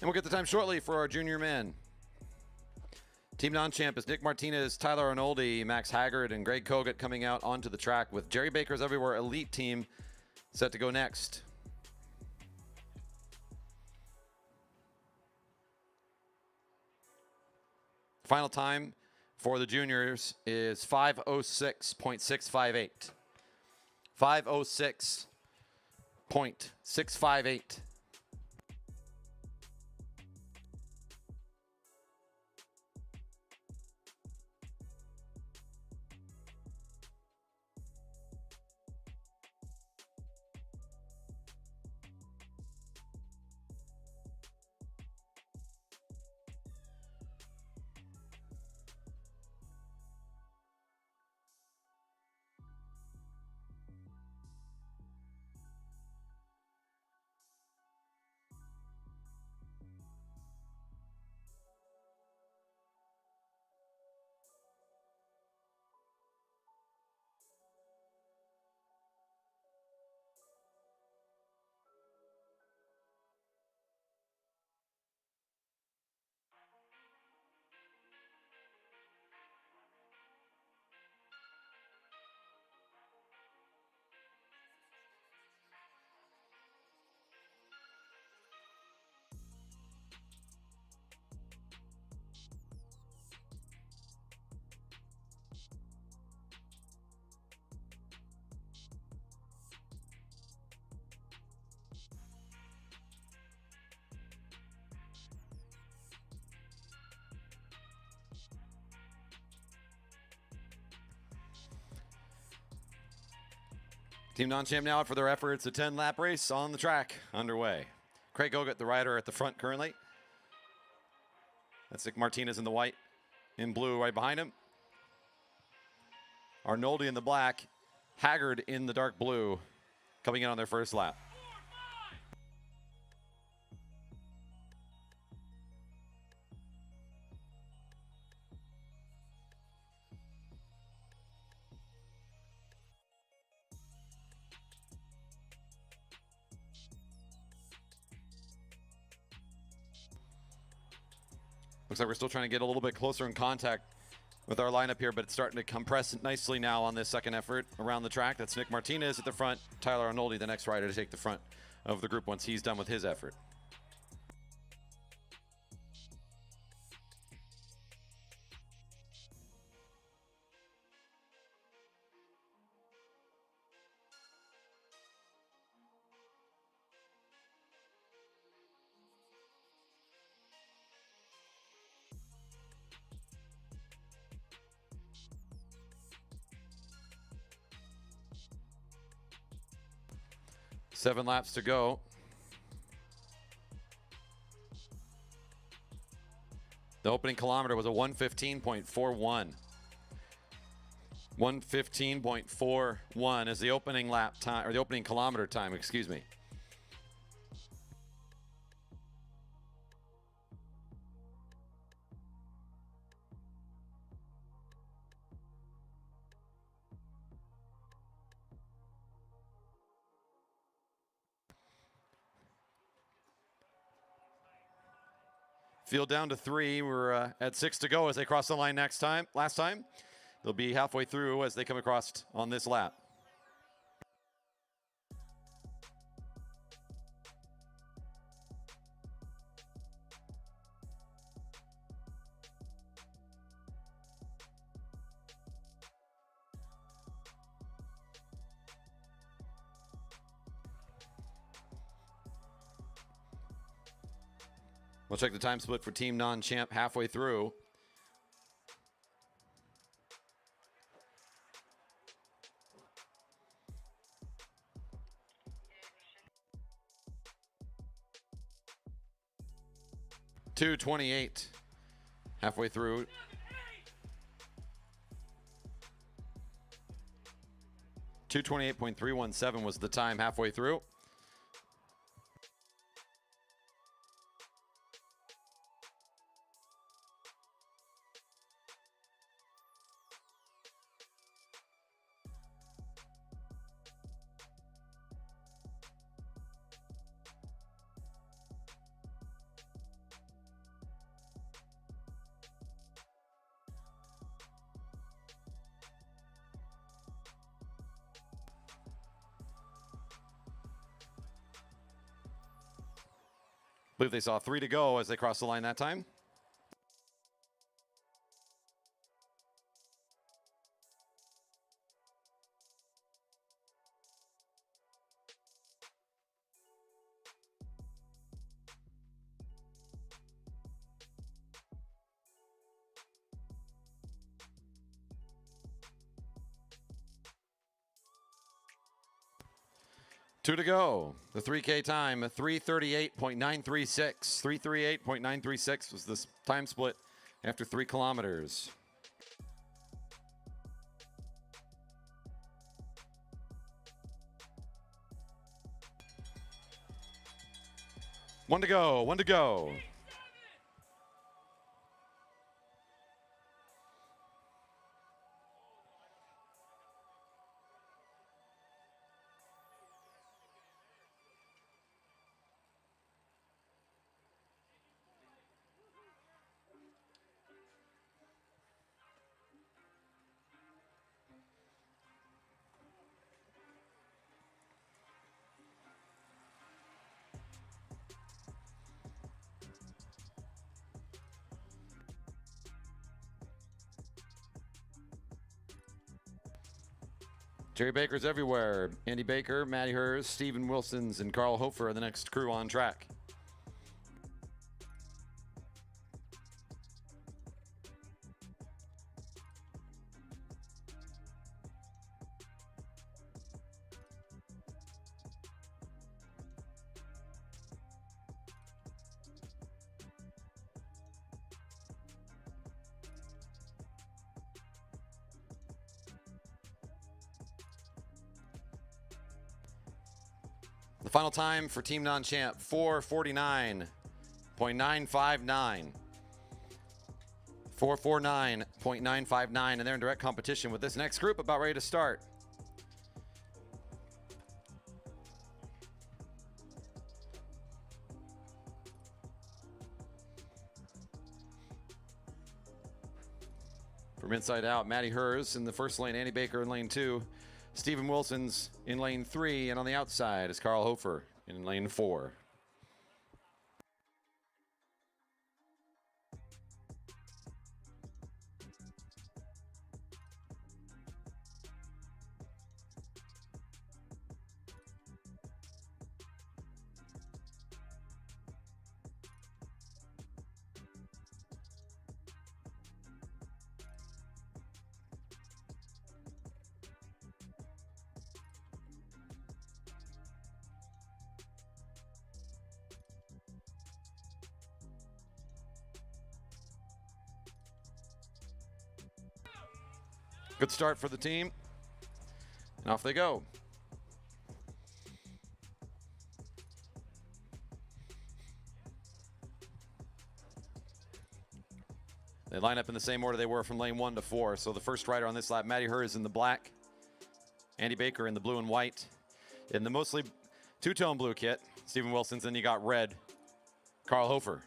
And we'll get the time shortly for our junior men. Team non-champ is Nick Martinez, Tyler Arnoldi, Max Haggard, and Greg Kogut coming out onto the track with Jerry Baker's Everywhere Elite team set to go next. Final time for the juniors is 5:06.658. 5:06.658. Team non-champ now out for their efforts. A 10-lap race on the track underway. Craig Kogut, the rider, at the front currently. That's Nick Martinez in the white, in blue right behind him. Arnoldi in the black, Haggard in the dark blue, coming in on their first lap. Looks like we're still trying to get a little bit closer in contact with our lineup here, but it's starting to compress nicely now on this second effort around the track. That's Nick Martinez at the front, Tyler Arnoldi, the next rider to take the front of the group once he's done with his effort. Seven laps to go. The opening kilometer was a 1:15.41. 1:15.41 is the opening lap time, or the opening kilometer time, excuse me. Field down to 3. We're at 6 to go as they cross the line last time. They'll be halfway through as they come across on this lap. We'll check the time split for Team Non-Champ halfway through. .228 halfway through. .228.317 was the time halfway through. I believe they saw 3 to go as they crossed the line that time. Two to go. The 3K time, 3:38.936. 3:38.936 was the time split after 3 kilometers. One to go. One to go. Jerry Baker's everywhere. Andy Baker, Matty Hers, Steven Wilsons, and Carl Hofer are the next crew on track. The final time for Team Non-Champ, 4:49.959. 4:49.959, and they're in direct competition with this next group about ready to start. From inside out, Matty Hers in the first lane, Andy Baker in lane 2. Stephen Wilson's in lane 3, and on the outside is Carl Hofer in lane 4. Good start for the team. And off they go. They line up in the same order they were from lane 1 to 4. So the first rider on this lap, Matty Hers in the black, Andy Baker in the blue and white. In the mostly two-tone blue kit, Stephen Wilson's, then you got red, Carl Hofer.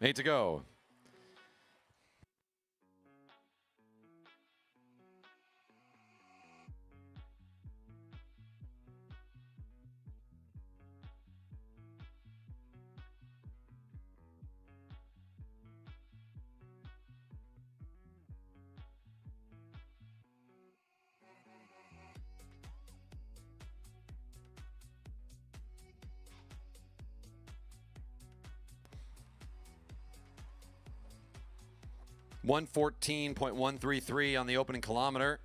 Eight to go. .114.133 on the opening kilometer.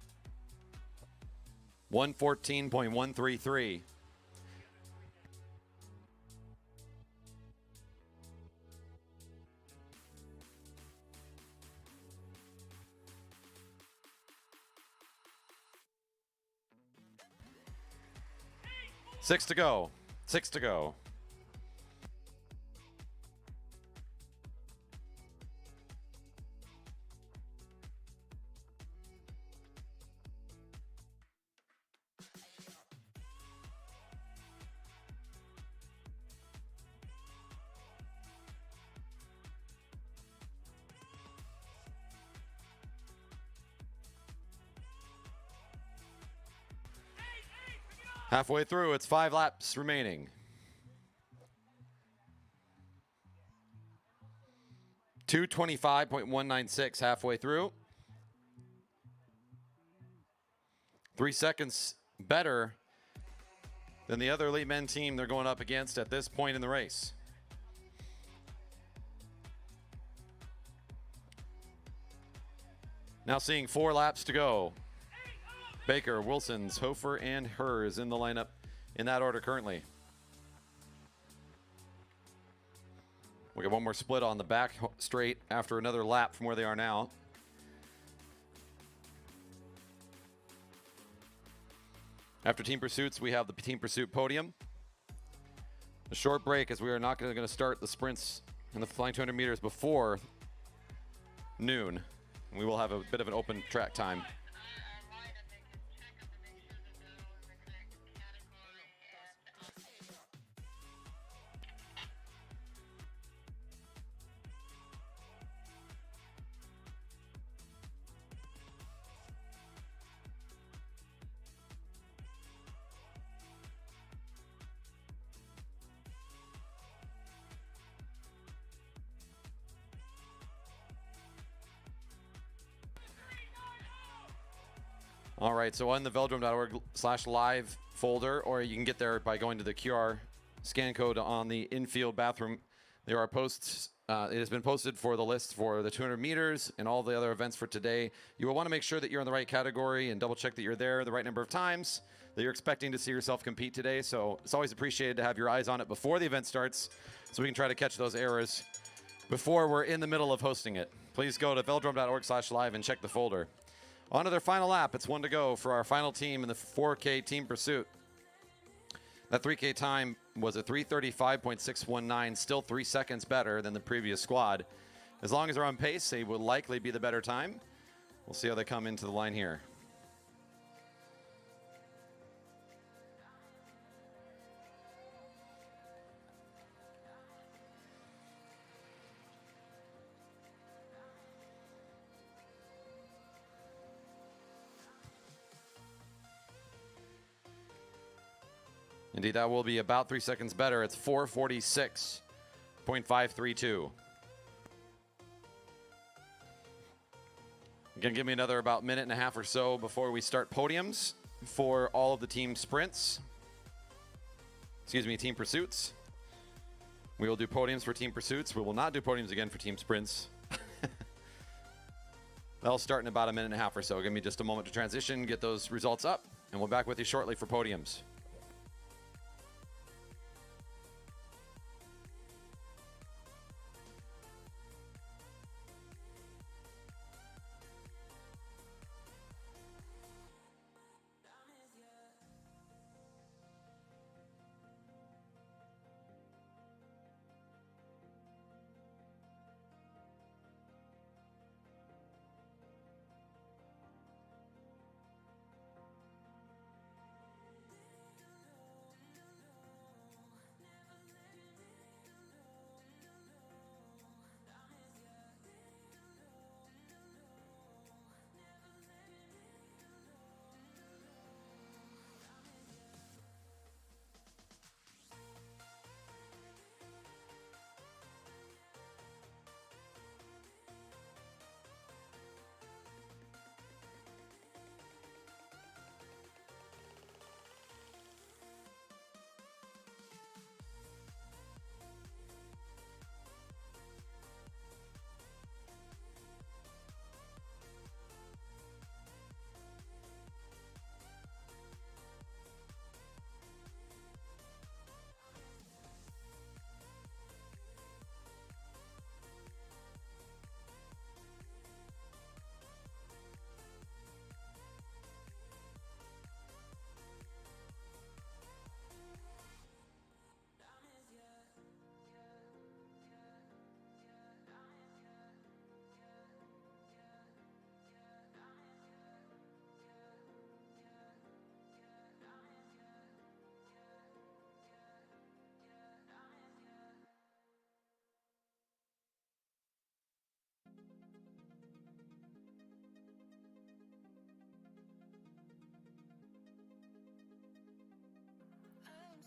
114.133. Six to go. 6 to go. Halfway through, it's 5 laps remaining. 2:25.196 halfway through. 3 seconds better than the other elite men team they're going up against at this point in the race. Now seeing 4 laps to go. Baker, Wilson's, Hofer, and Hers in the lineup in that order currently. We got one more split on the back straight after another lap from where they are now. After team pursuits, we have the team pursuit podium. A short break as we are not going to start the sprints and the flying 200 meters before noon. We will have a bit of an open track time. All right, so on the velodrome.org/live folder, or you can get there by going to the QR scan code on the infield bathroom. There are posts. It has been posted for the list for the 200 meters and all the other events for today. You will want to make sure that you're in the right category and double check that you're there the right number of times, that you're expecting to see yourself compete today. So it's always appreciated to have your eyes on it before the event starts so we can try to catch those errors before we're in the middle of hosting it. Please go to velodrome.org/live and check the folder. On to their final lap. It's one to go for our final team in the 4K team pursuit. That 3K time was a 3:35.619, still 3 seconds better than the previous squad. As long as they're on pace, they will likely be the better time. We'll see how they come into the line here. Indeed, that will be about 3 seconds better. It's 4:46.532. Gonna give me another about minute and a half or so before we start podiums for all of the team sprints. Excuse me, team pursuits. We will do podiums for team pursuits. We will not do podiums again for team sprints. That'll start in about a minute and a half or so. Give me just a moment to transition, get those results up, and we'll be back with you shortly for podiums.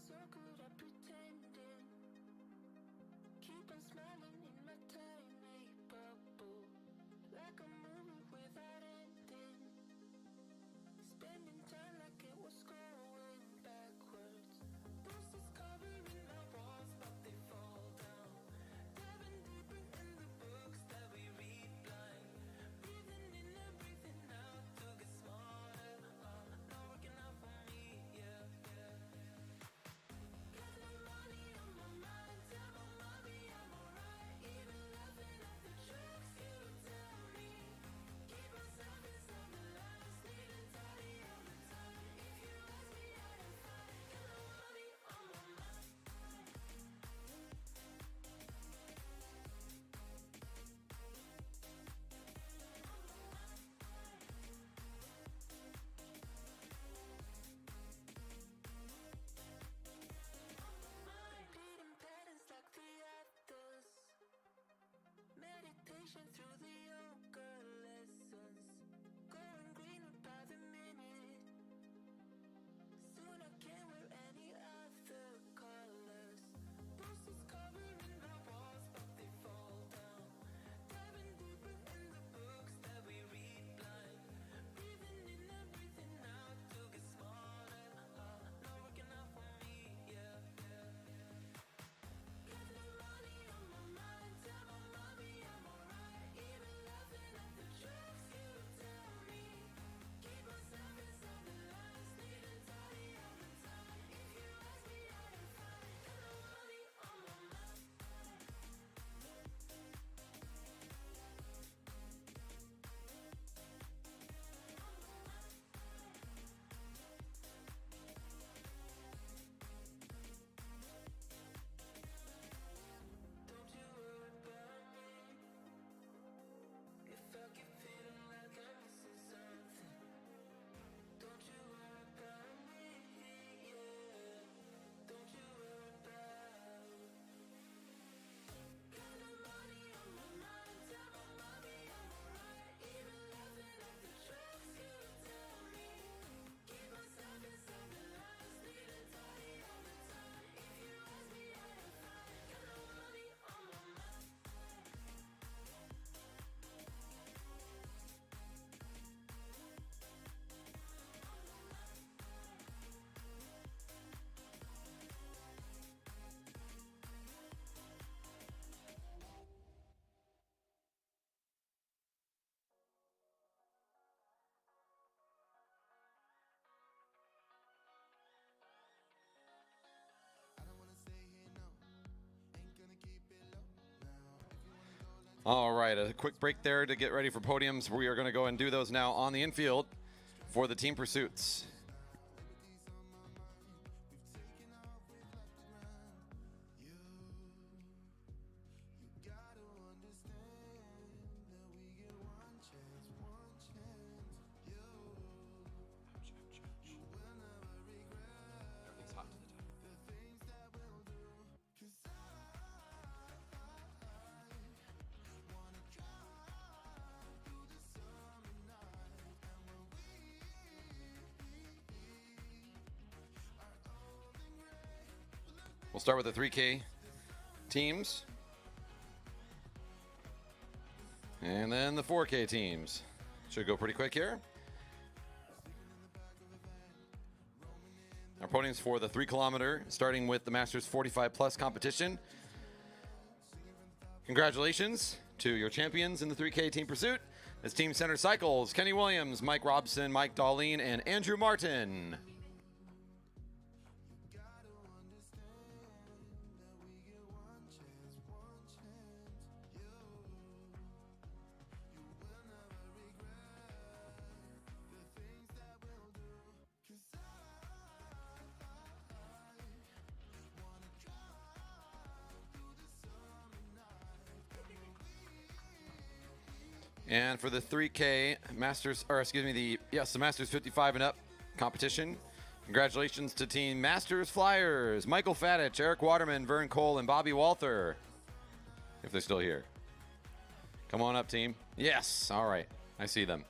So good at pretending, keep on smiling in my tiny bubble, like a movie without ending, spending time like it was going backwards. Bruises covering my walls, but they fall down, diving deeper in the books that we read blind, breathing in and breathing out to get smarter, not working out for me, yeah. Meditation through the yoga lessons, going greener by the minute. Soon I can't wear any other colors. Bruises covering my walls, but they fall down. Diving deeper in the books that we read blind. Breathing in and breathing out to get smarter. Not working out for me, yeah. Got no money on my mind, tell my mommy I'm alright. Even All right, a quick break there to get ready for podiums. We are going to go and do those now on the infield for the team pursuits. We'll start with the 3K teams. And then the 4K teams. Should go pretty quick here. Our podiums for the 3 kilometer, starting with the Masters 45 Plus competition. Congratulations to your champions in the 3K team pursuit. It's Team Center Cycles, Kenny Williams, Mike Robson, Mike Darlene, and Andrew Martin. And for the 3K Masters, or excuse me, the Masters 55 and up competition, congratulations to Team Masters Flyers, Michael Fadich, Eric Waterman, Vern Cole, and Bobby Walther, if they're still here. Come on up, team. Yes, all right, I see them.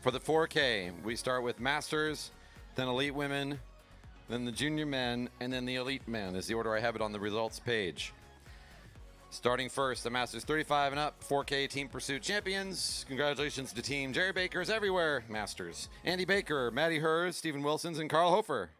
For the 4K, we start with Masters, then Elite Women, then the Junior Men, and then the Elite Men is the order I have it on the results page. Starting first, the Masters 35 and up 4K Team Pursuit Champions. Congratulations to Team Jerry Baker's Everywhere Masters. Andy Baker, Maddie Hers, Stephen Wilsons, and Carl Hofer.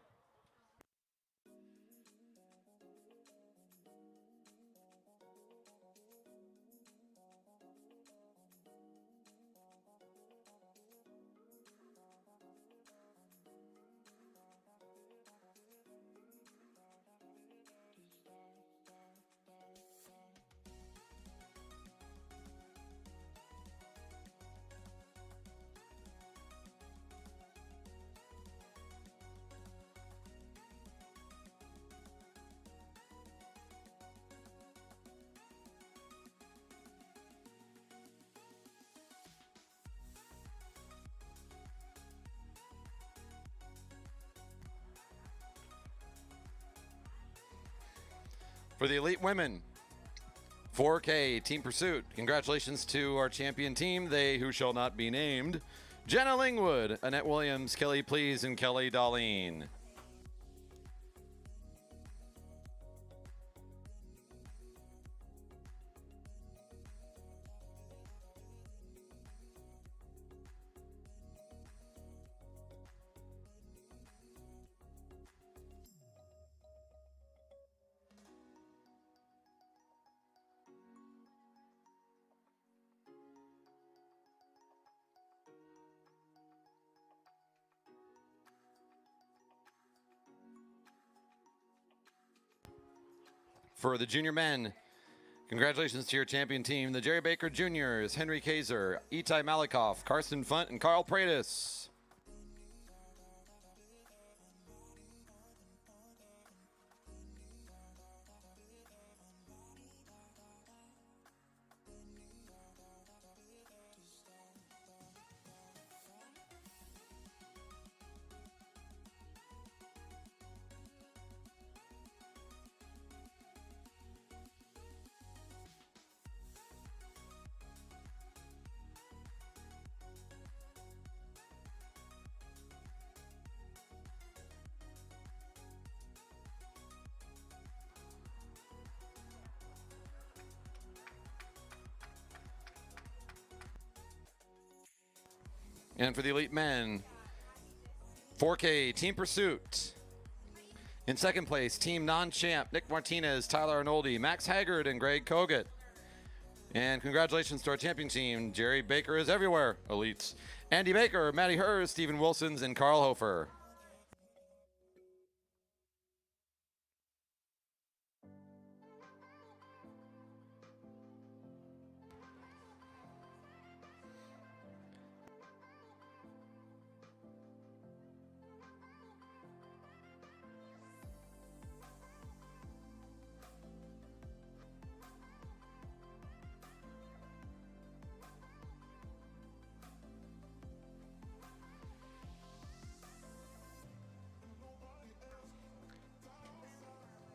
For the Elite Women, 4K Team Pursuit, congratulations to our champion team, they who shall not be named, Jenna Lingwood, Annette Williams, Kelly Please, and Kelly Darlene. For the junior men, congratulations to your champion team, the Jerry Baker Juniors, Henry Kaiser, Itai Malikoff, Carson Funt, and Carl Pratis. And for the elite men, 4K Team Pursuit. In second place, Team Non-Champ, Nick Martinez, Tyler Arnoldi, Max Haggard, and Greg Kogut. And congratulations to our champion team, Jerry Baker is everywhere, elites. Andy Baker, Matty Hers, Stephen Wilsons, and Carl Hofer.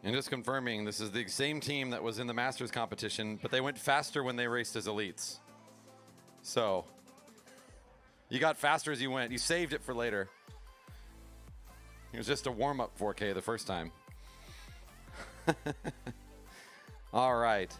And just confirming, this is the same team that was in the Masters competition, but they went faster when they raced as elites. So, you got faster as you went. You saved it for later. It was just a warm-up 4K the first time. All right.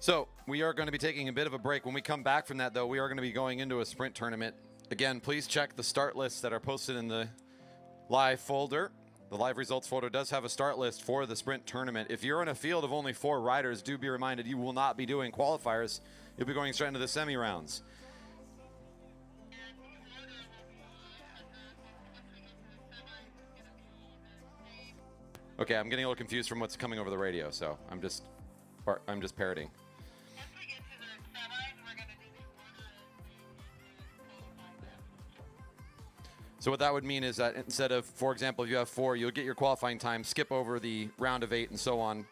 So we are going to be taking a bit of a break. When we come back from that, though, we are going to be going into a sprint tournament. Again, please check the start lists that are posted in the live folder. The live results folder does have a start list for the sprint tournament. If you're in a field of only 4 riders, do be reminded you will not be doing qualifiers. You'll be going straight into the semi-rounds. Okay, I'm getting a little confused from what's coming over the radio, so I'm just parroting. So what that would mean is that instead of, for example, if you have 4, you'll get your qualifying time, skip over the round of 8 and so on.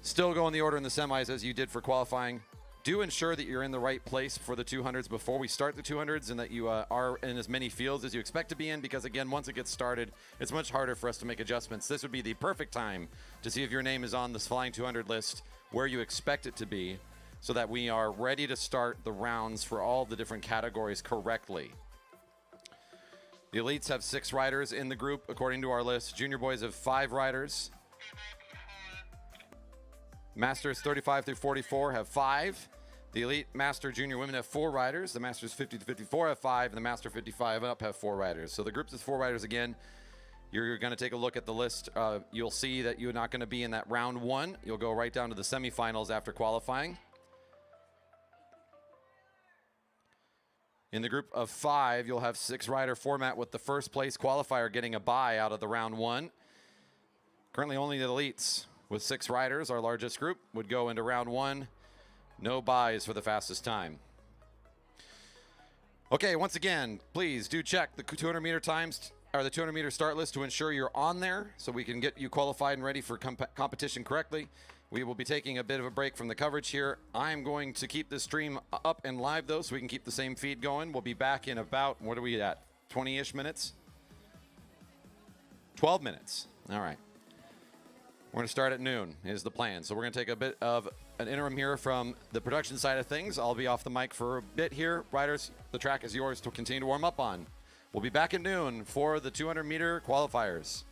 Still go in the order in the semis as you did for qualifying. Do ensure that you're in the right place for the 200s before we start the 200s and that you are in as many fields as you expect to be in, because again, once it gets started, it's much harder for us to make adjustments. This would be the perfect time to see if your name is on this Flying 200 list where you expect it to be, so that we are ready to start the rounds for all the different categories correctly. The elites have 6 riders in the group, according to our list. Junior boys have 5 riders. Masters 35 through 44 have 5. The elite master junior women have 4 riders. The masters 50 to 54 have 5, and the master 55 and up have 4 riders. So the groups is 4 riders again. You're going to take a look at the list. You'll see that you're not going to be in that round 1. You'll go right down to the semifinals after qualifying. In the group of 5, you'll have 6-rider format with the first place qualifier getting a bye out of the round 1. Currently only the elites with 6 riders, our largest group, would go into round 1. No byes for the fastest time. Okay, once again, please do check the 200 meter times or the 200 meter start list to ensure you're on there so we can get you qualified and ready for competition correctly. We will be taking a bit of a break from the coverage here. I'm going to keep this stream up and live, though, so we can keep the same feed going. We'll be back in about, what are we at, 20-ish minutes? 12 minutes. All right. We're going to start at noon is the plan. So we're going to take a bit of an interim here from the production side of things. I'll be off the mic for a bit here. Riders, the track is yours to continue to warm up on. We'll be back at noon for the 200-meter qualifiers.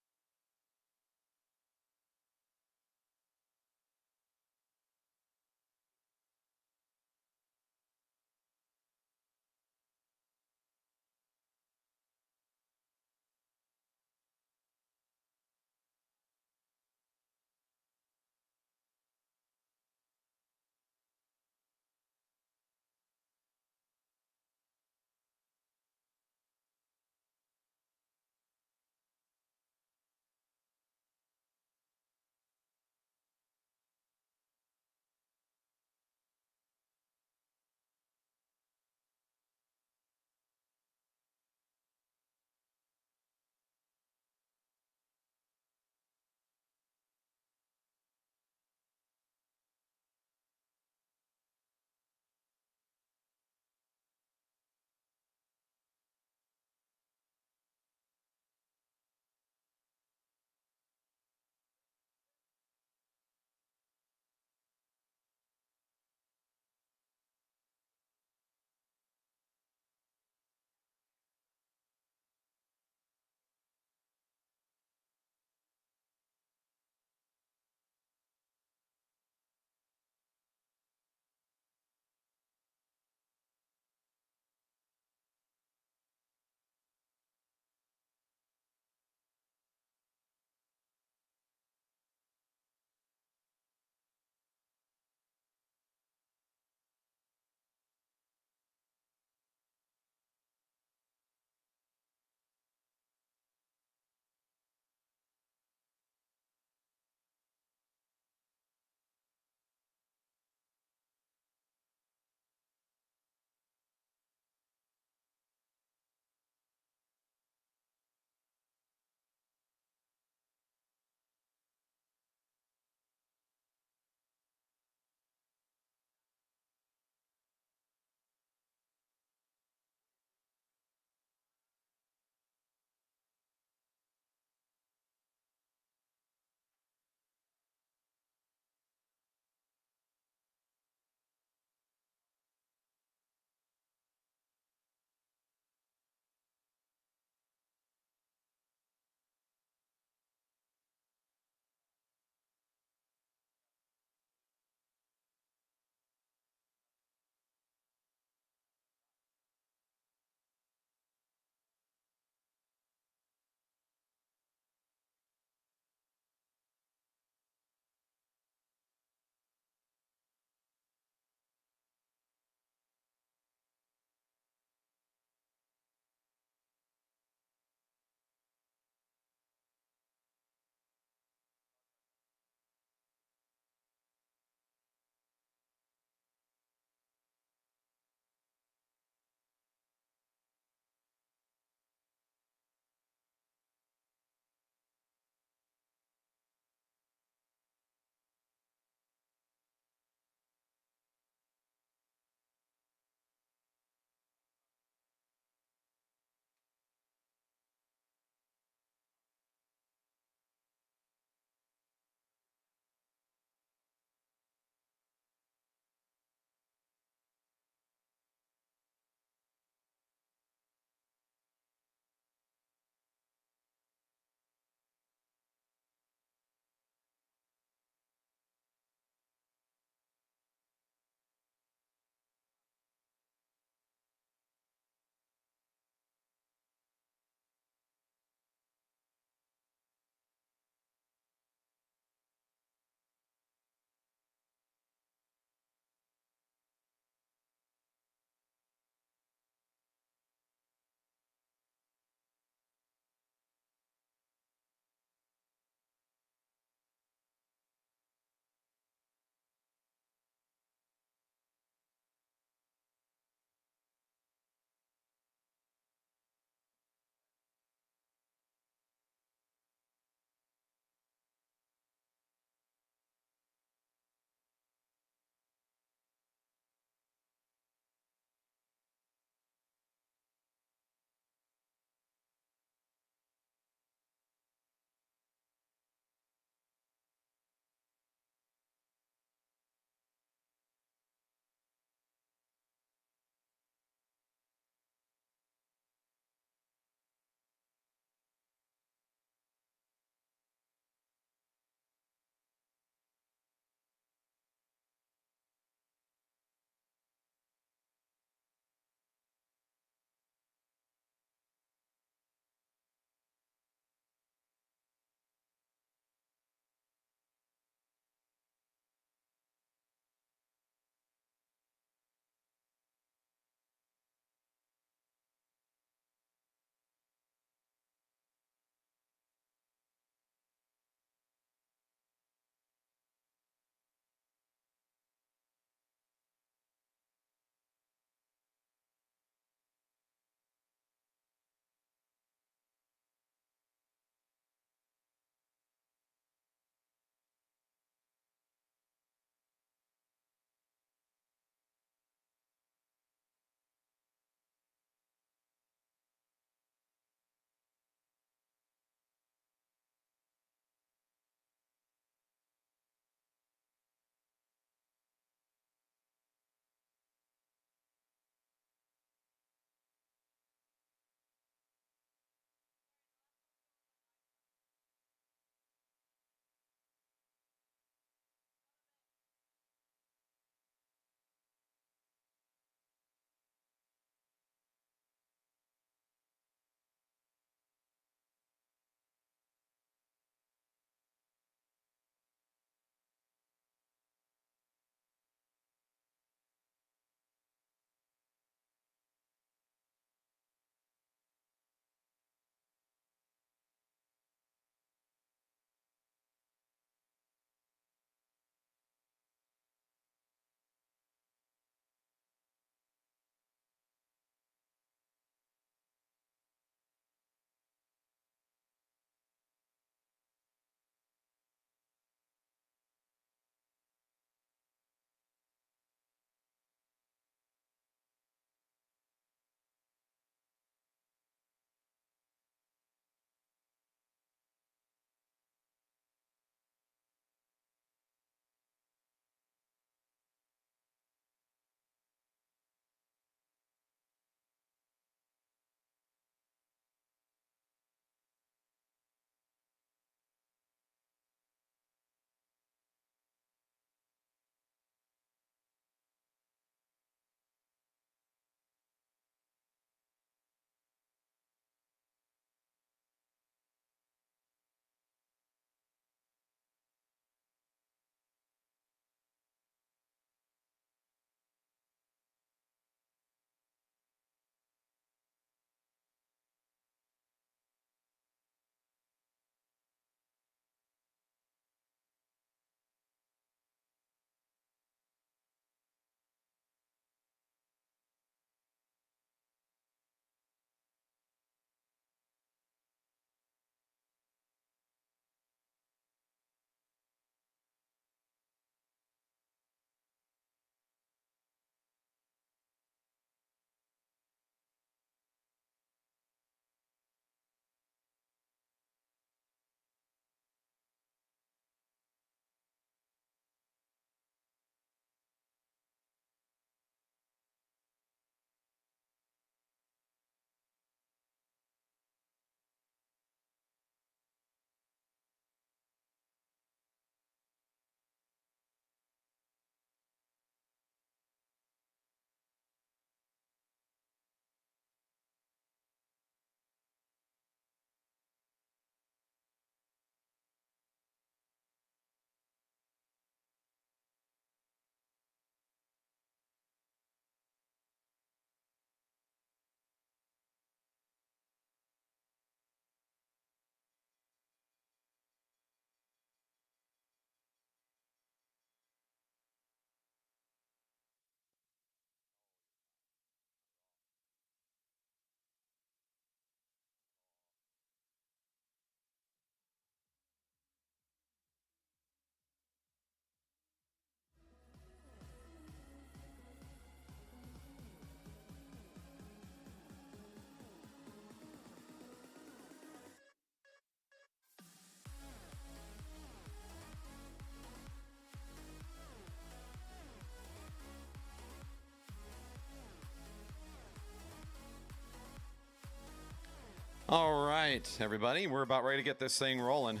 right, everybody, we're about ready to get this thing rolling.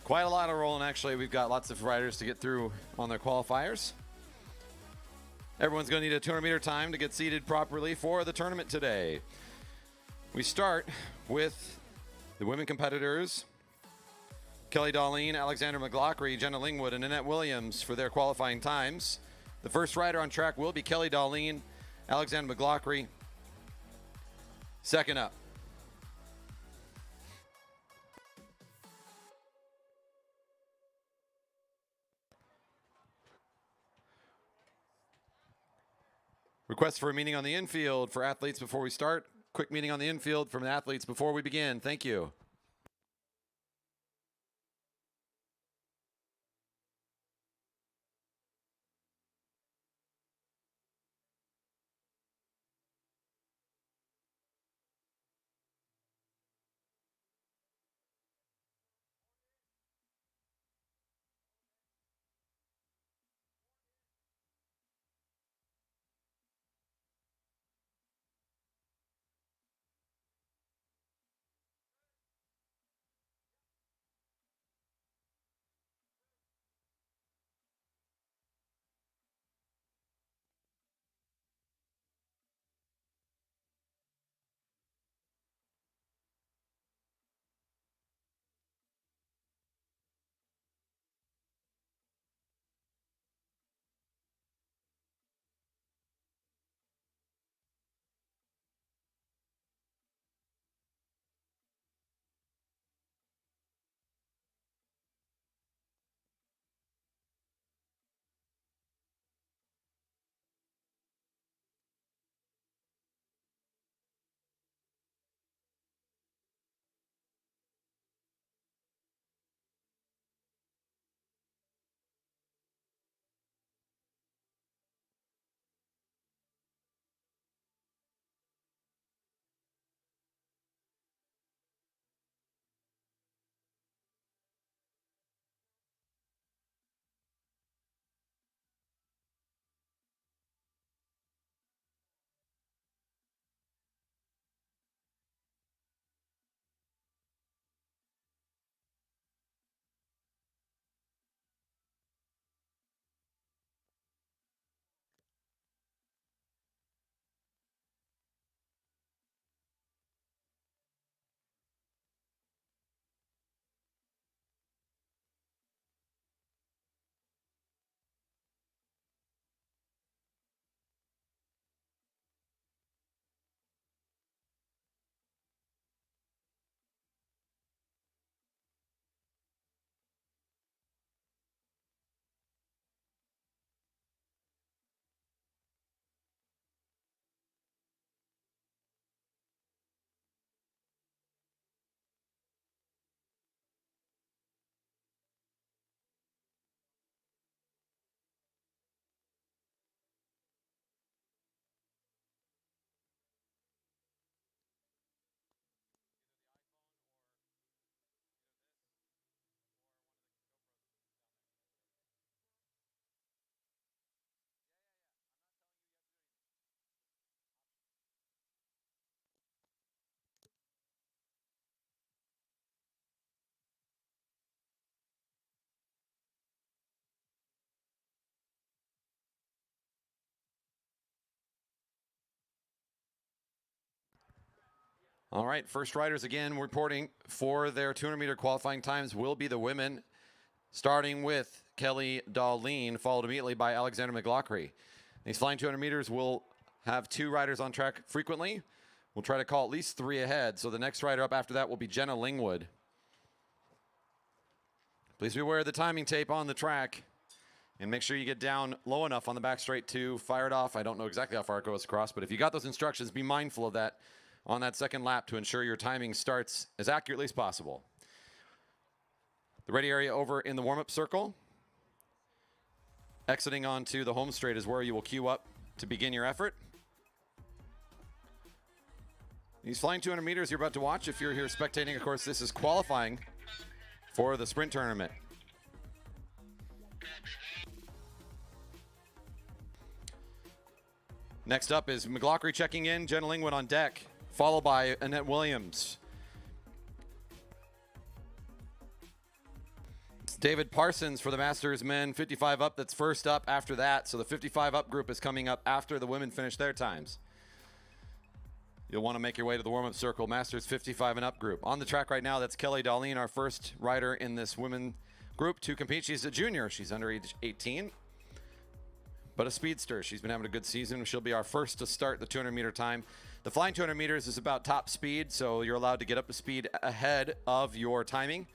Quite a lot of rolling, actually. We've got lots of riders to get through on their qualifiers. Everyone's going to need a 200-meter time to get seated properly for the tournament today. We start with the women competitors, Kelly Darlene, Alexander McLaughlin, Jenna Lingwood, and Annette Williams for their qualifying times. The first rider on track will be Kelly Darlene, Alexander McLaughlin. Second up. Request for a meeting on the infield for athletes before we start. Quick meeting on the infield from the athletes before we begin. Thank you. All right, first riders again reporting for their 200-meter qualifying times will be the women, starting with Kelly Darlene, followed immediately by Alexander McLaughlin. These flying 200 meters will have two riders on track frequently. We'll try to call at least three ahead, so the next rider up after that will be Jenna Lingwood. Please be aware of the timing tape on the track, and make sure you get down low enough on the back straight to fire it off. I don't know exactly how far it goes across, but if you got those instructions, be mindful of that on that second lap to ensure your timing starts as accurately as possible. The ready area over in the warm-up circle. Exiting onto the home straight is where you will queue up to begin your effort. These flying 200 meters you're about to watch, if you're here spectating, of course, this is qualifying for the sprint tournament. Next up is McLaughlin checking in, Jenna Lingwood on deck, followed by Annette Williams. David Parsons for the Masters men 55 up. That's first up after that. So the 55 up group is coming up after the women finish their times. You'll want to make your way to the warm-up circle. Masters 55 and up group. On the track right now, that's Kelly Darlene, our first rider in this women group to compete. She's a junior. She's under age 18, but a speedster. She's been having a good season. She'll be our first to start the 200-meter time. The flying 200 meters is about top speed, so you're allowed to get up to speed ahead of your timing.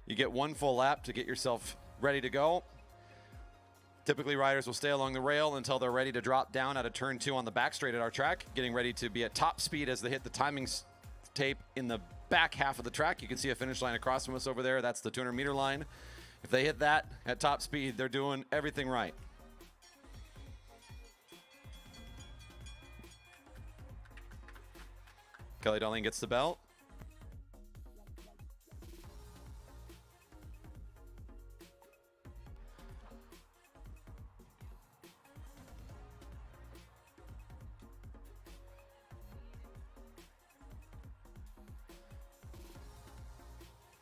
You get one full lap to get yourself ready to go. Typically, riders will stay along the rail until they're ready to drop down out of turn 2 on the back straight at our track, getting ready to be at top speed as they hit the timing tape in the back half of the track. You can see a finish line across from us over there. That's the 200-meter line. If they hit that at top speed, they're doing everything right. Kelly Darlene gets the belt.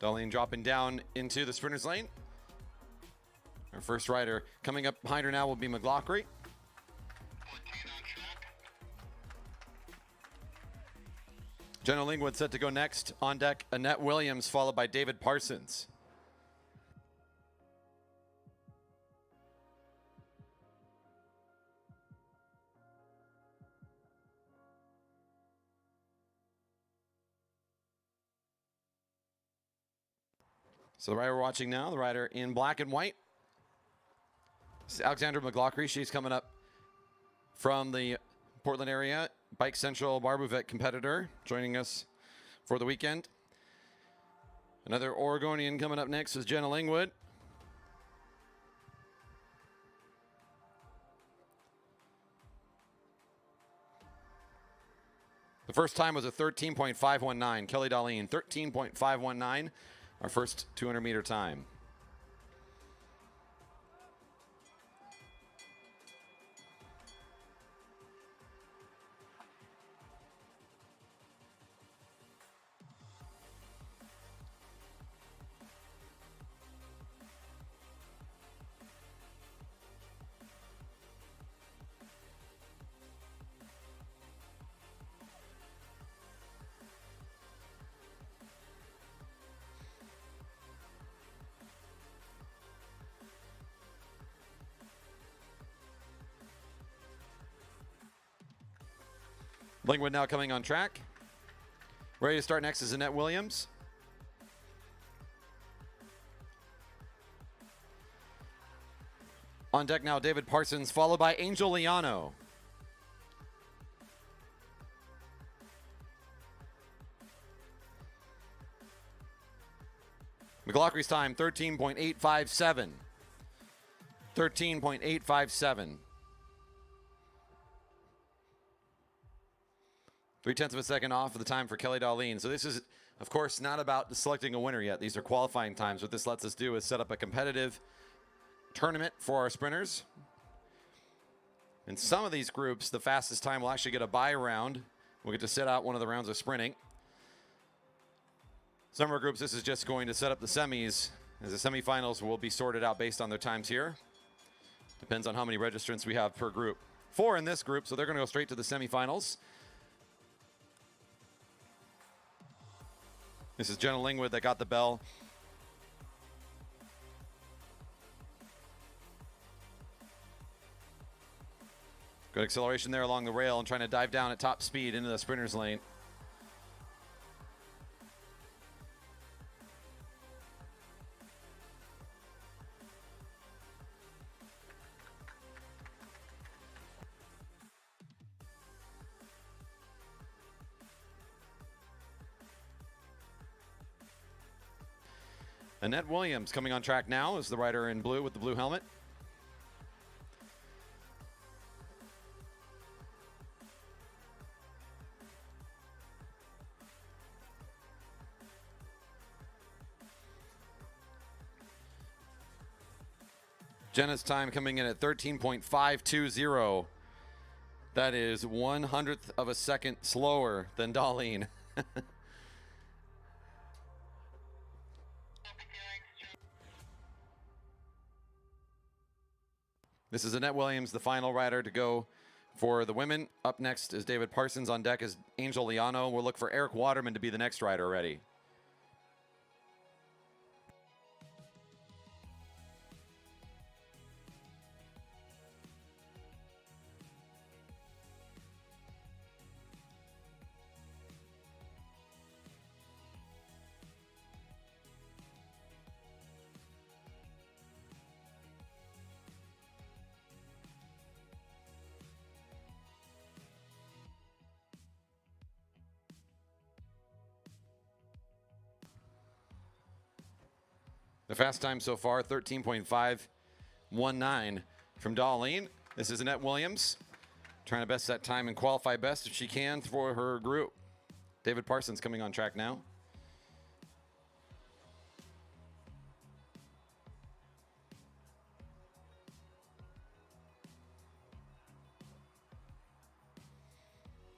Darlene dropping down into the sprinter's lane. Our first rider coming up behind her now will be McLaughlin. Jenna Lingwood set to go next. On deck, Annette Williams, followed by David Parsons. So the rider we're watching now, the rider in black and white, this is Alexandra McLaughlin. She's coming up from the Portland area. Bike Central Barbovet competitor joining us for the weekend. Another Oregonian coming up next is Jenna Lingwood. The first time was a 13.519. Kelly Darlene, 13.519. Our first 200-meter time. Lingwood now coming on track. Ready to start next is Annette Williams. On deck now, David Parsons, followed by Angel Liano. McLaughlin's time, 13.857. 13.857. 0.3 of a second off of the time for Kelly Darlene. So this is, of course, not about selecting a winner yet. These are qualifying times. What this lets us do is set up a competitive tournament for our sprinters. In some of these groups, the fastest time will actually get a bye round. We'll get to sit out one of the rounds of sprinting. Some of our groups, this is just going to set up the semis, as the semifinals will be sorted out based on their times here. Depends on how many registrants we have per group. 4 in this group, so they're going to go straight to the semifinals. This is Jenna Lingwood that got the bell. Good acceleration there along the rail and trying to dive down at top speed into the sprinter's lane. Annette Williams coming on track now is the rider in blue with the blue helmet. Jenna's time coming in at 13.520. That is 1/100th of a second slower than Darlene. This is Annette Williams, the final rider to go for the women. Up next is David Parsons. On deck is Angel Liano. We'll look for Eric Waterman to be the next rider ready. The fast time so far, 13.519 from Darlene. This is Annette Williams trying to best that time and qualify best if she can for her group. David Parsons coming on track now.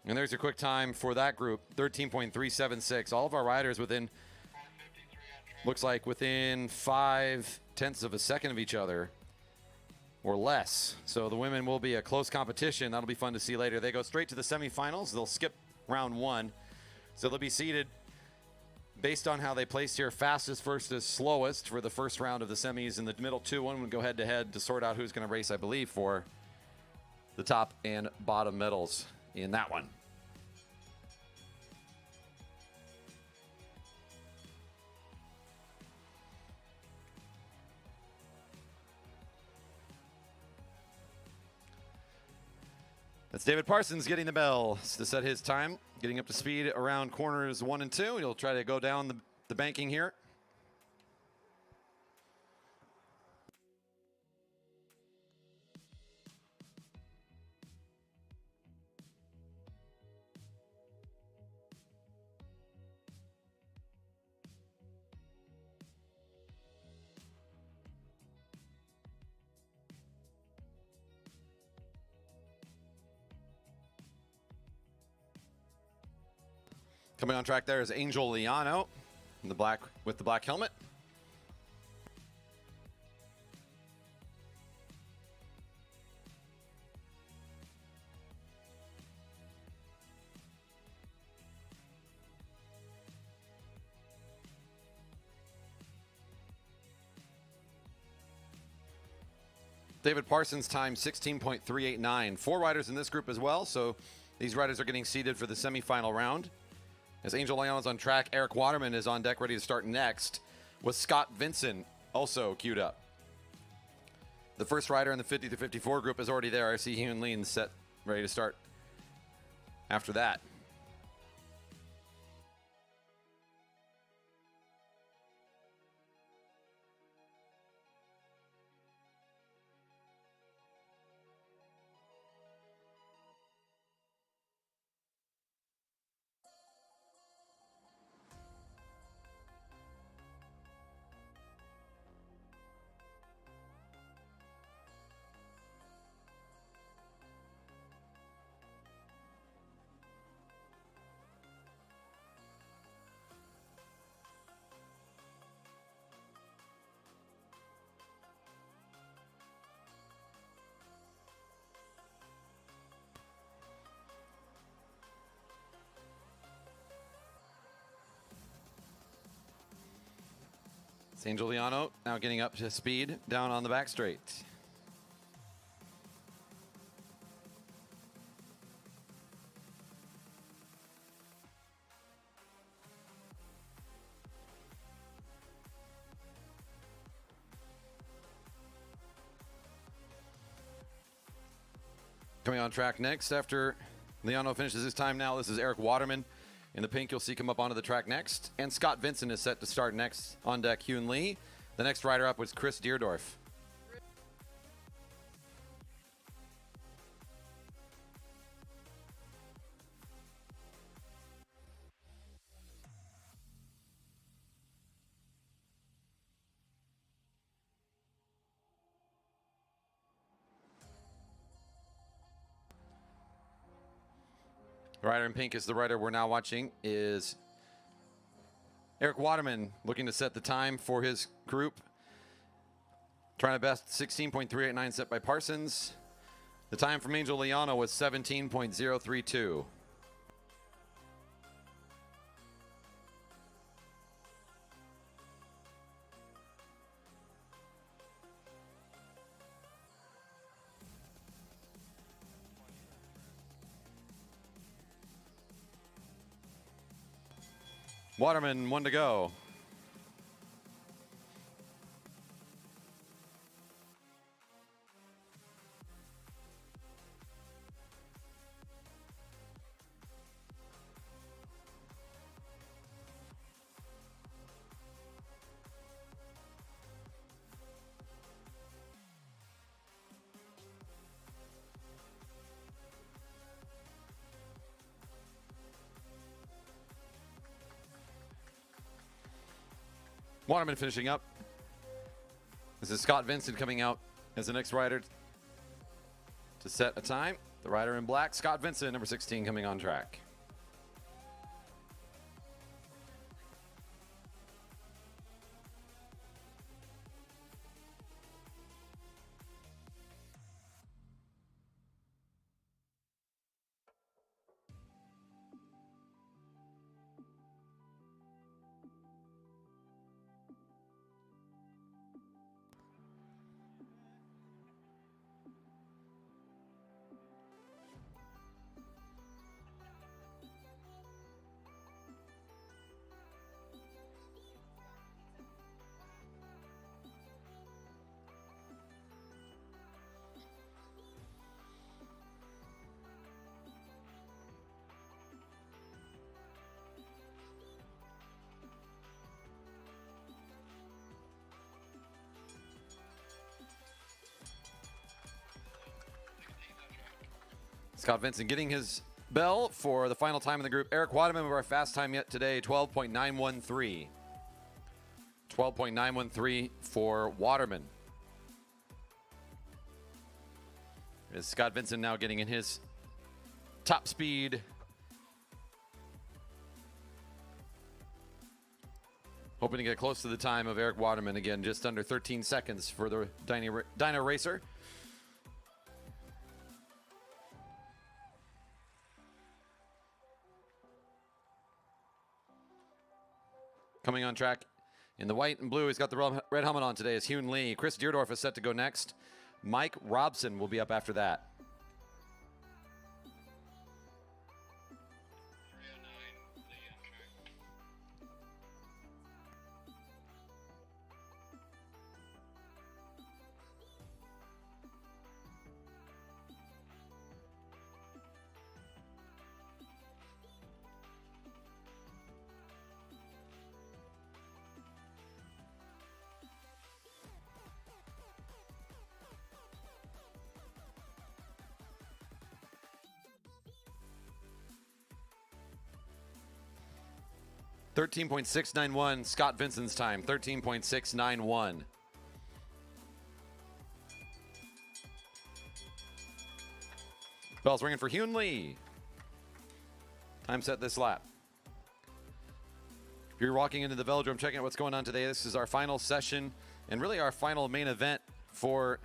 And there's your quick time for that group, 13.376. All of our riders within, looks like within 0.5 of a second of each other or less. So the women will be a close competition. That'll be fun to see later. They go straight to the semifinals. They'll skip round one. So they'll be seated based on how they placed here, fastest versus slowest for the first round of the semis. In the middle two, one would go head to head to sort out who's going to race, I believe, for the top and bottom medals in that one. That's David Parsons getting the bell to set his time, getting up to speed around corners 1 and 2. He'll try to go down the banking here. Coming on track there is Angel Liano in the black with the black helmet. David Parsons time 16.389. 4 riders in this group as well, so these riders are getting seated for the semifinal round. As Angel Liano's on track, Eric Waterman is on deck ready to start next, with Scott Vincent also queued up. The first rider in the 50 to 54 group is already there. I see Hyun Lean set ready to start after that. It's Angel Liano now getting up to speed down on the back straight. Coming on track next after Liano finishes his time now, this is Eric Waterman. In the pink, you'll see come up onto the track next. And Scott Vincent is set to start next on deck, Hyun Lee. The next rider up was Chris Deerdorf. The rider in pink is the rider we're now watching is Eric Waterman, looking to set the time for his group. Trying to best 16.389 set by Parsons. The time from Angel Liano was 17.032. Waterman, 1 to go. Waterman finishing up. This is Scott Vincent coming out as the next rider to set a time. The rider in black, Scott Vincent, number 16, coming on track. Scott Vincent getting his bell for the final time in the group. Eric Waterman of our fast time yet today, 12.913. 12.913 for Waterman. Is Scott Vincent now getting in his top speed. Hoping to get close to the time of Eric Waterman again, just under 13 seconds for the Dyno Racer. Coming on track in the white and blue, he's got the red helmet on today, is Hyun Lee. Chris Deerdorf is set to go next. Mike Robson will be up after that. 13.691, Scott Vincent's time, 13.691. Bell's ringing for Hyun Lee. Time set this lap. If you're walking into the velodrome, checking out what's going on today, this is our final session and really our final main event for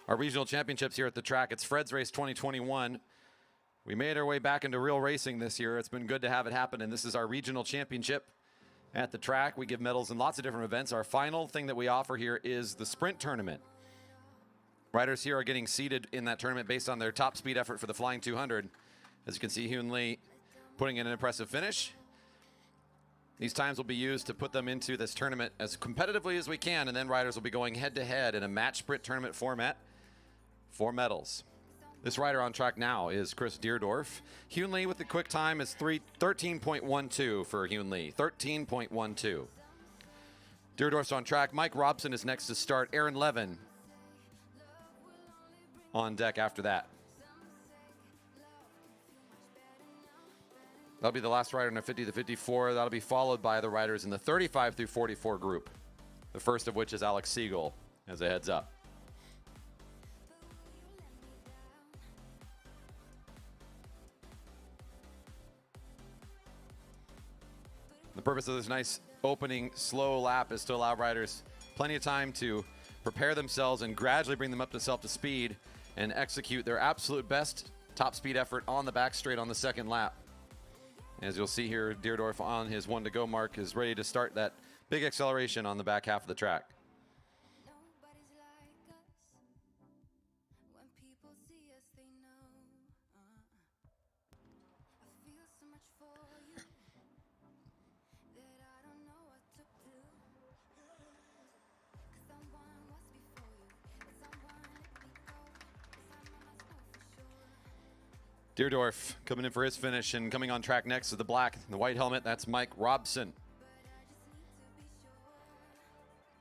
our regional championships here at the track. It's Fred's Race 2021. We made our way back into real racing this year. It's been good to have it happen, and this is our regional championship at the track. We give medals in lots of different events. Our final thing that we offer here is the sprint tournament. Riders here are getting seeded in that tournament based on their top speed effort for the Flying 200. As you can see, Hyun Lee putting in an impressive finish. These times will be used to put them into this tournament as competitively as we can, and then riders will be going head-to-head in a match sprint tournament format for medals. This rider on track now is Chris Deerdorf. Hyun Lee with the quick time is 13.12 for Hyun Lee, 13.12. Deerdorf's on track. Mike Robson is next to start. Aaron Levin on deck after that. That'll be the last rider in the 50 to 54. That'll be followed by the riders in the 35 through 44 group. The first of which is Alex Siegel as a heads up. The purpose of this nice opening slow lap is to allow riders plenty of time to prepare themselves and gradually bring them up to speed and execute their absolute best top speed effort on the back straight on the second lap. As you'll see here, Deerdorf on his 1 to go mark is ready to start that big acceleration on the back half of the track. Nobody's like us. When people see us, they know. I feel so much for you that I don't know what to do. 'Cause someone was before you, and someone let me go. 'Cause I must know for sure. Deerdorf coming in for his finish and coming on track next to the black and the white helmet. That's Mike Robson.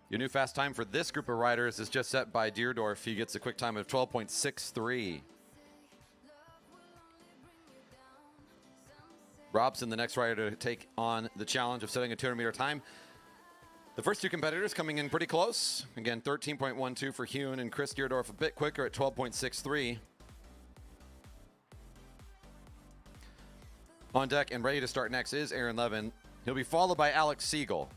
Your new fast time for this group of riders is just set by Deerdorf. He gets a quick time of 12.63. Robson, the next rider to take on the challenge of setting a 200-meter time. The first two competitors coming in pretty close. Again, 13.12 for Hune and Chris Deerdorf a bit quicker at 12.63. On deck and ready to start next is Aaron Levin. He'll be followed by Alex Siegel.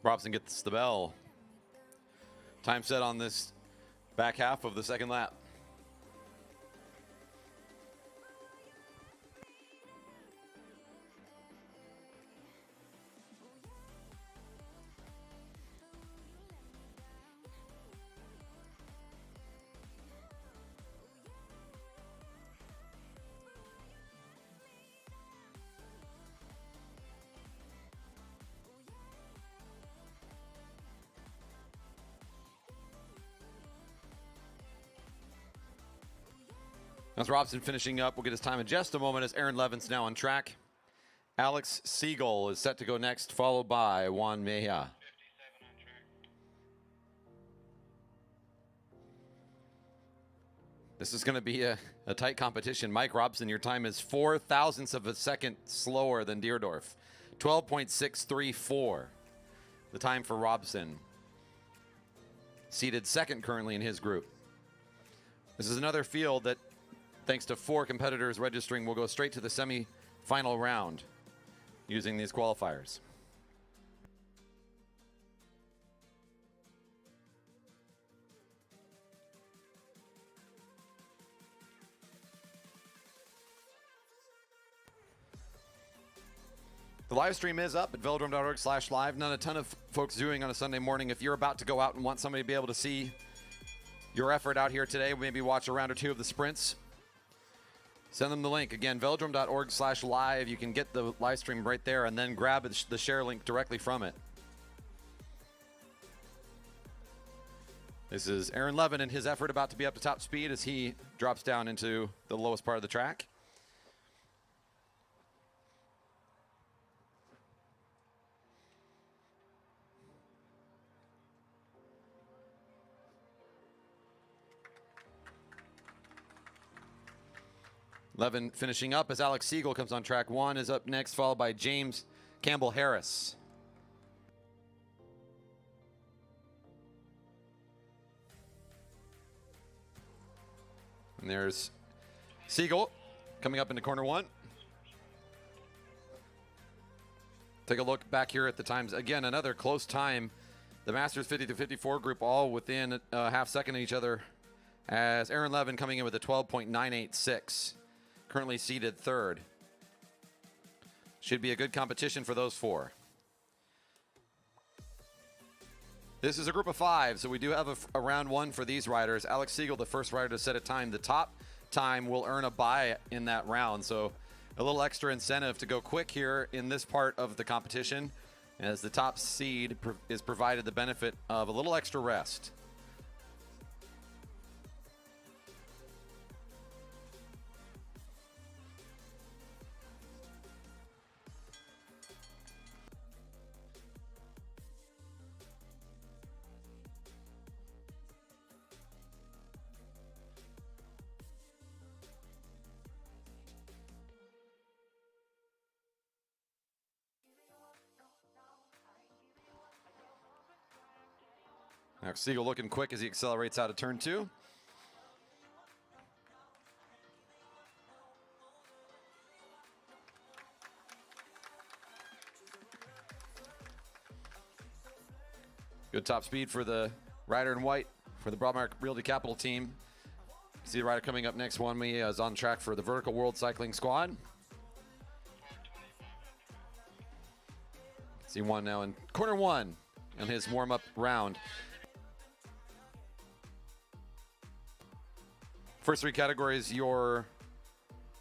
Robson gets the bell. Time set on this back half of the second lap. As Robson finishing up, we'll get his time in just a moment as Aaron Levin's now on track. Alex Siegel is set to go next, followed by Juan Mejia. This is going to be a tight competition. Mike Robson, your time is 4 thousandths of a second slower than Deerdorf. 12.634, the time for Robson. Seated second currently in his group. This is another field that, thanks to 4 competitors registering, will go straight to the semi-final round using these qualifiers. The live stream is up at velodrome.org/live. Not a ton of folks doing on a Sunday morning. If you're about to go out and want somebody to be able to see your effort out here today, maybe watch a round or two of the sprints, send them the link. Again, velodrome.org/live. You can get the live stream right there and then grab the share link directly from it. This is Aaron Levin and his effort about to be up to top speed as he drops down into the lowest part of the track. Levin finishing up as Alex Siegel comes on track. Juan is up next, followed by James Campbell Harris. And there's Siegel coming up into corner 1. Take a look back here at the times. Again, another close time. The Masters 50 to 54 group all within a half second of each other, as Aaron Levin coming in with a 12.986. Currently seated third. Should be a good competition for those 4. This is a group of 5, so we do have a round 1 for these riders. Alex Siegel, the first rider to set a time. The top time will earn a bye in that round, so a little extra incentive to go quick here in this part of the competition, as the top seed is provided the benefit of a little extra rest. Now Siegel looking quick as he accelerates out of turn 2. Good top speed for the rider in white for the Broadmark Realty Capital team. See the rider coming up next one. We is on track for the Vertical World Cycling Squad. See one now in corner 1 in his warm-up round. First 3 categories, your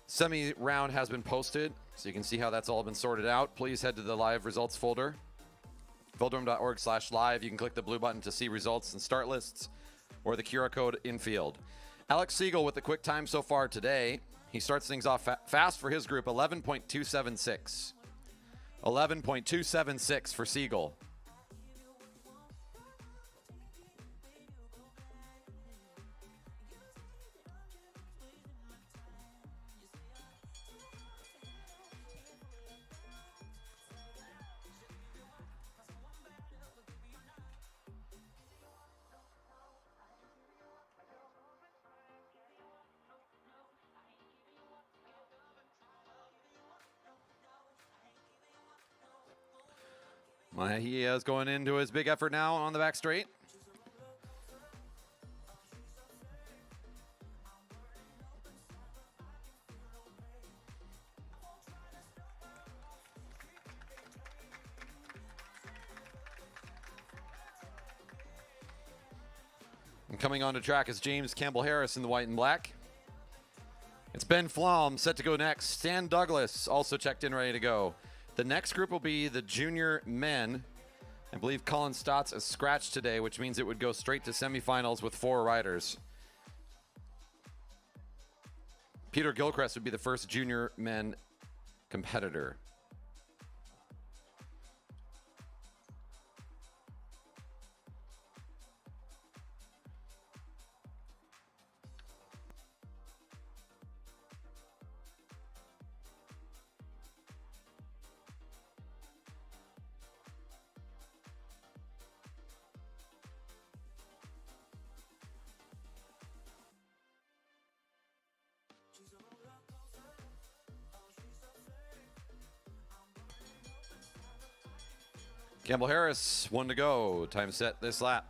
semi-round has been posted, so you can see how that's all been sorted out. Please head to the live results folder, velodrome.org/live. You can click the blue button to see results and start lists, or the QR code infield. Alex Siegel with the quick time so far today. He starts things off fast for his group, 11.276. 11.276 for Siegel. He is going into his big effort now on the back straight. And coming onto track is James Campbell Harris in the white and black. It's Ben Flom set to go next. Stan Douglas also checked in, ready to go. The next group will be the junior men. I believe Colin Stotts is scratched today, which means it would go straight to semifinals with 4 riders. Peter Gilchrist would be the first junior men competitor. Campbell Harris, 1 to go. Time set this lap.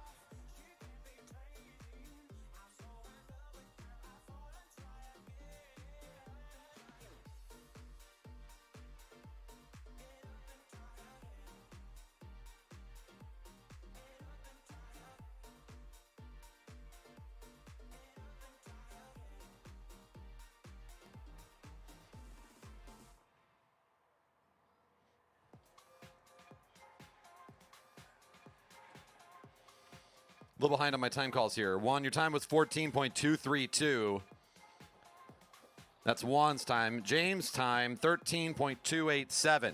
A little behind on my time calls here. Juan, your time was 14.232. That's Juan's time. James' time, 13.287.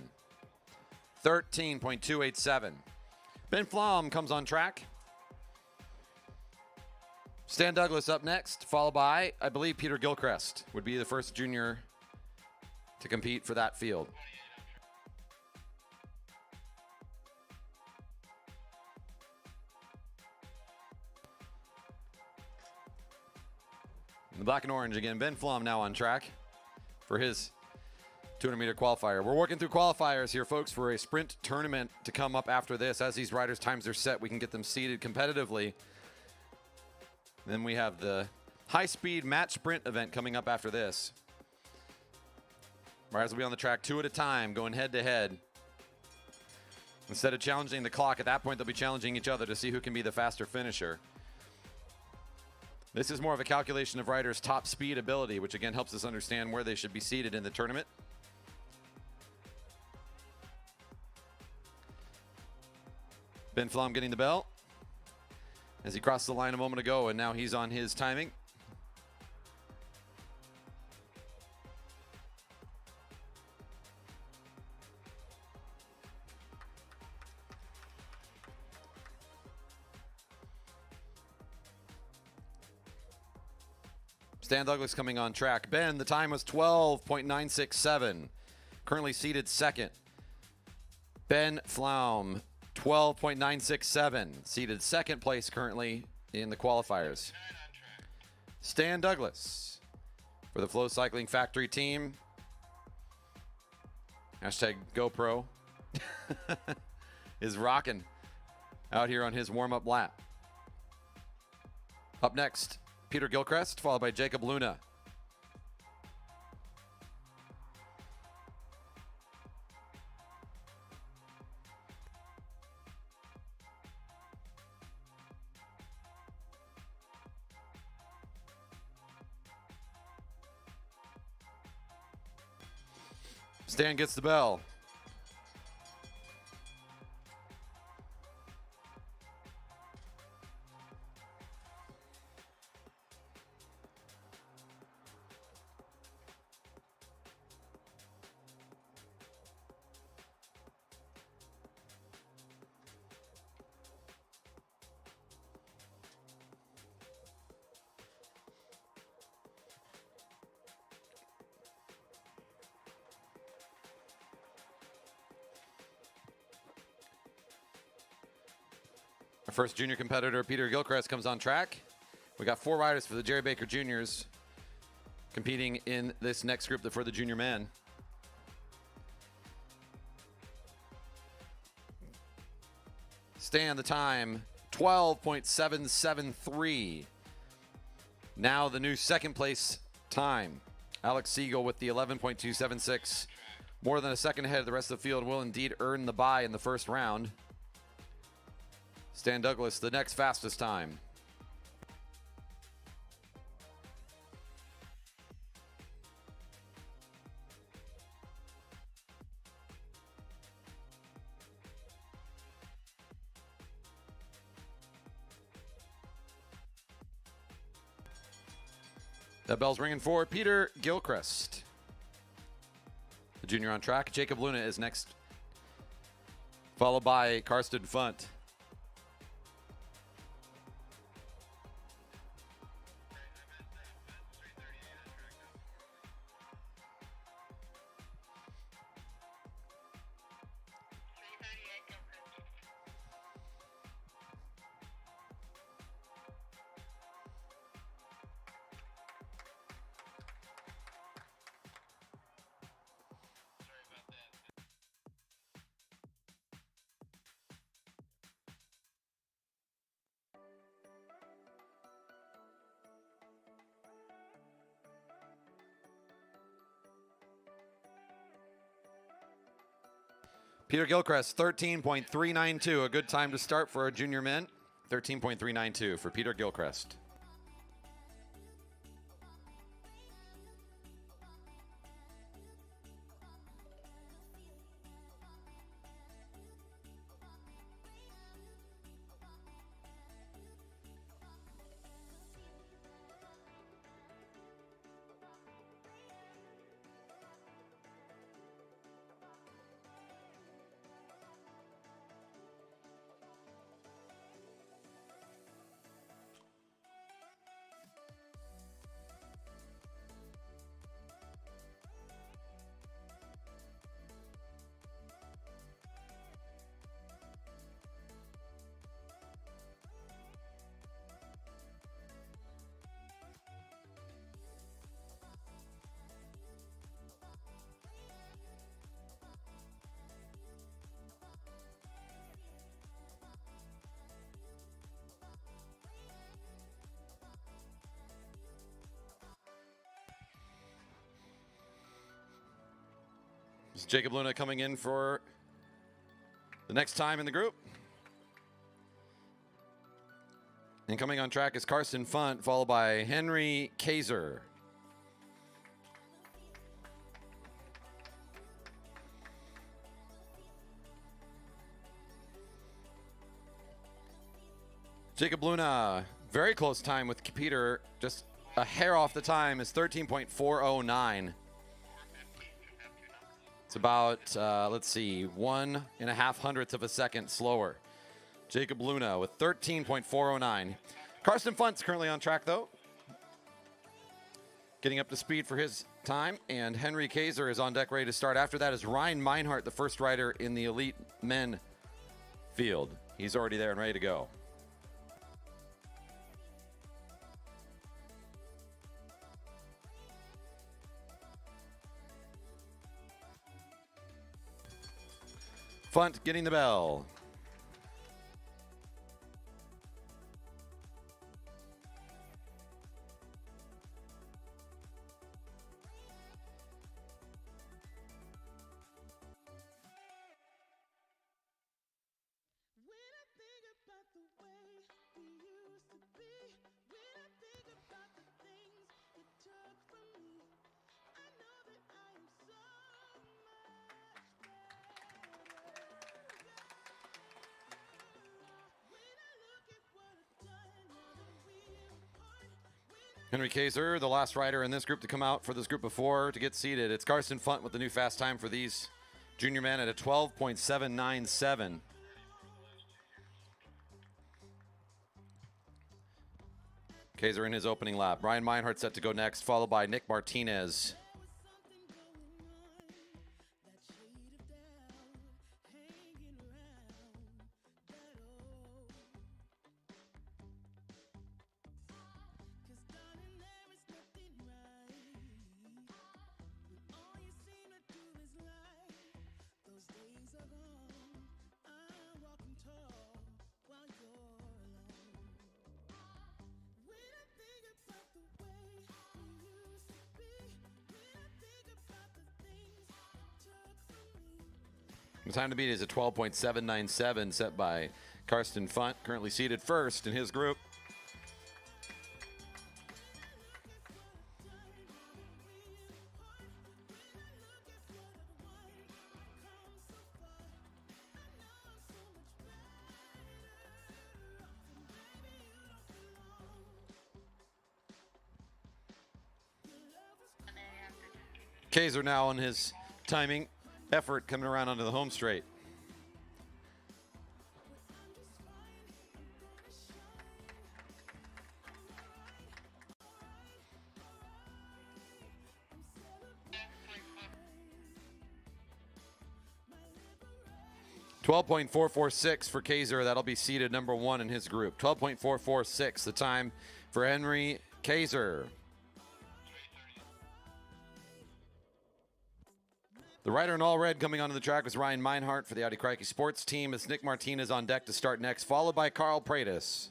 13.287. Ben Flom comes on track. Stan Douglas up next, followed by, I believe, Peter Gilchrist would be the first junior to compete for that field. In the black and orange again, Ben Flom now on track for his 200-meter qualifier. We're working through qualifiers here, folks, for a sprint tournament to come up after this. As these riders' times are set, we can get them seated competitively. Then we have the high-speed match sprint event coming up after this. Riders will be on the track 2 at a time, going head-to-head. Instead of challenging the clock, at that point, they'll be challenging each other to see who can be the faster finisher. This is more of a calculation of riders' top speed ability, which again helps us understand where they should be seated in the tournament. Ben Flom getting the bell as he crossed the line a moment ago, and now he's on his timing. Stan Douglas coming on track. Ben, the time was 12.967. Currently seated second. Ben Flom 12.967. Seated second place currently in the qualifiers. Stan Douglas for the Flow Cycling Factory team. Hashtag GoPro is rocking out here on his warm-up lap. Up next, Peter Gilchrist, followed by Jacob Luna. Stan gets the bell. Our first junior competitor, Peter Gilchrist, comes on track. We got 4 riders for the Jerry Baker Juniors competing in this next group for the junior men. Stan, the time, 12.773. Now the new second place time. Alex Siegel with the 11.276. More than a second ahead of the rest of the field, will indeed earn the bye in the first round. Stan Douglas, the next fastest time. That bell's ringing for Peter Gilchrist. The junior on track. Jacob Luna is next, followed by Karsten Funt. Peter Gilchrist, 13.392, a good time to start for our junior men. 13.392 for Peter Gilchrist. This is Jacob Luna coming in for the next time in the group. And coming on track is Karsten Funt, followed by Henry Kaiser. Jacob Luna, very close time with Peter, just a hair off the time, is 13.409. It's about, let's see, 1.5 hundredths of a second slower. Jacob Luna with 13.409. Karsten Funt's currently on track, though. Getting up to speed for his time. And Henry Kaiser is on deck ready to start. After that is Ryan Meinhardt, the first rider in the Elite Men field. He's already there and ready to go. Funt getting the bell. Henry Kaiser, the last rider in this group to come out for this group before to get seated. It's Karsten Funt with the new fast time for these junior men at a 12.797. Kaiser in his opening lap. Ryan Meinhardt set to go next, followed by Nick Martinez. The time to beat is a 12.797 set by Karsten Funt, currently seated first in his group. Kaiser now on his timing effort coming around onto the home straight. .446 for Kaiser. That'll be seated number one in his group. 12.446, the time for Henry Kaiser. The rider in all red coming onto the track was Ryan Meinhardt for the Audi Crikey Sports team. It's Nick Martinez on deck to start next, followed by Carl Pratis.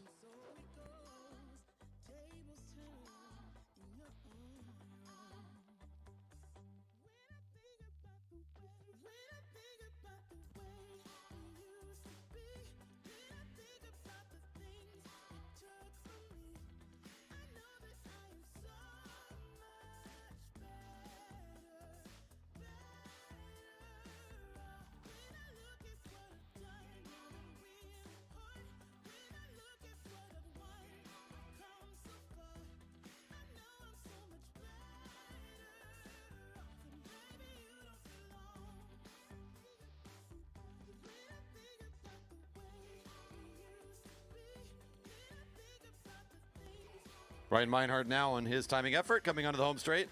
Ryan Meinhardt now on his timing effort, coming onto the home straight.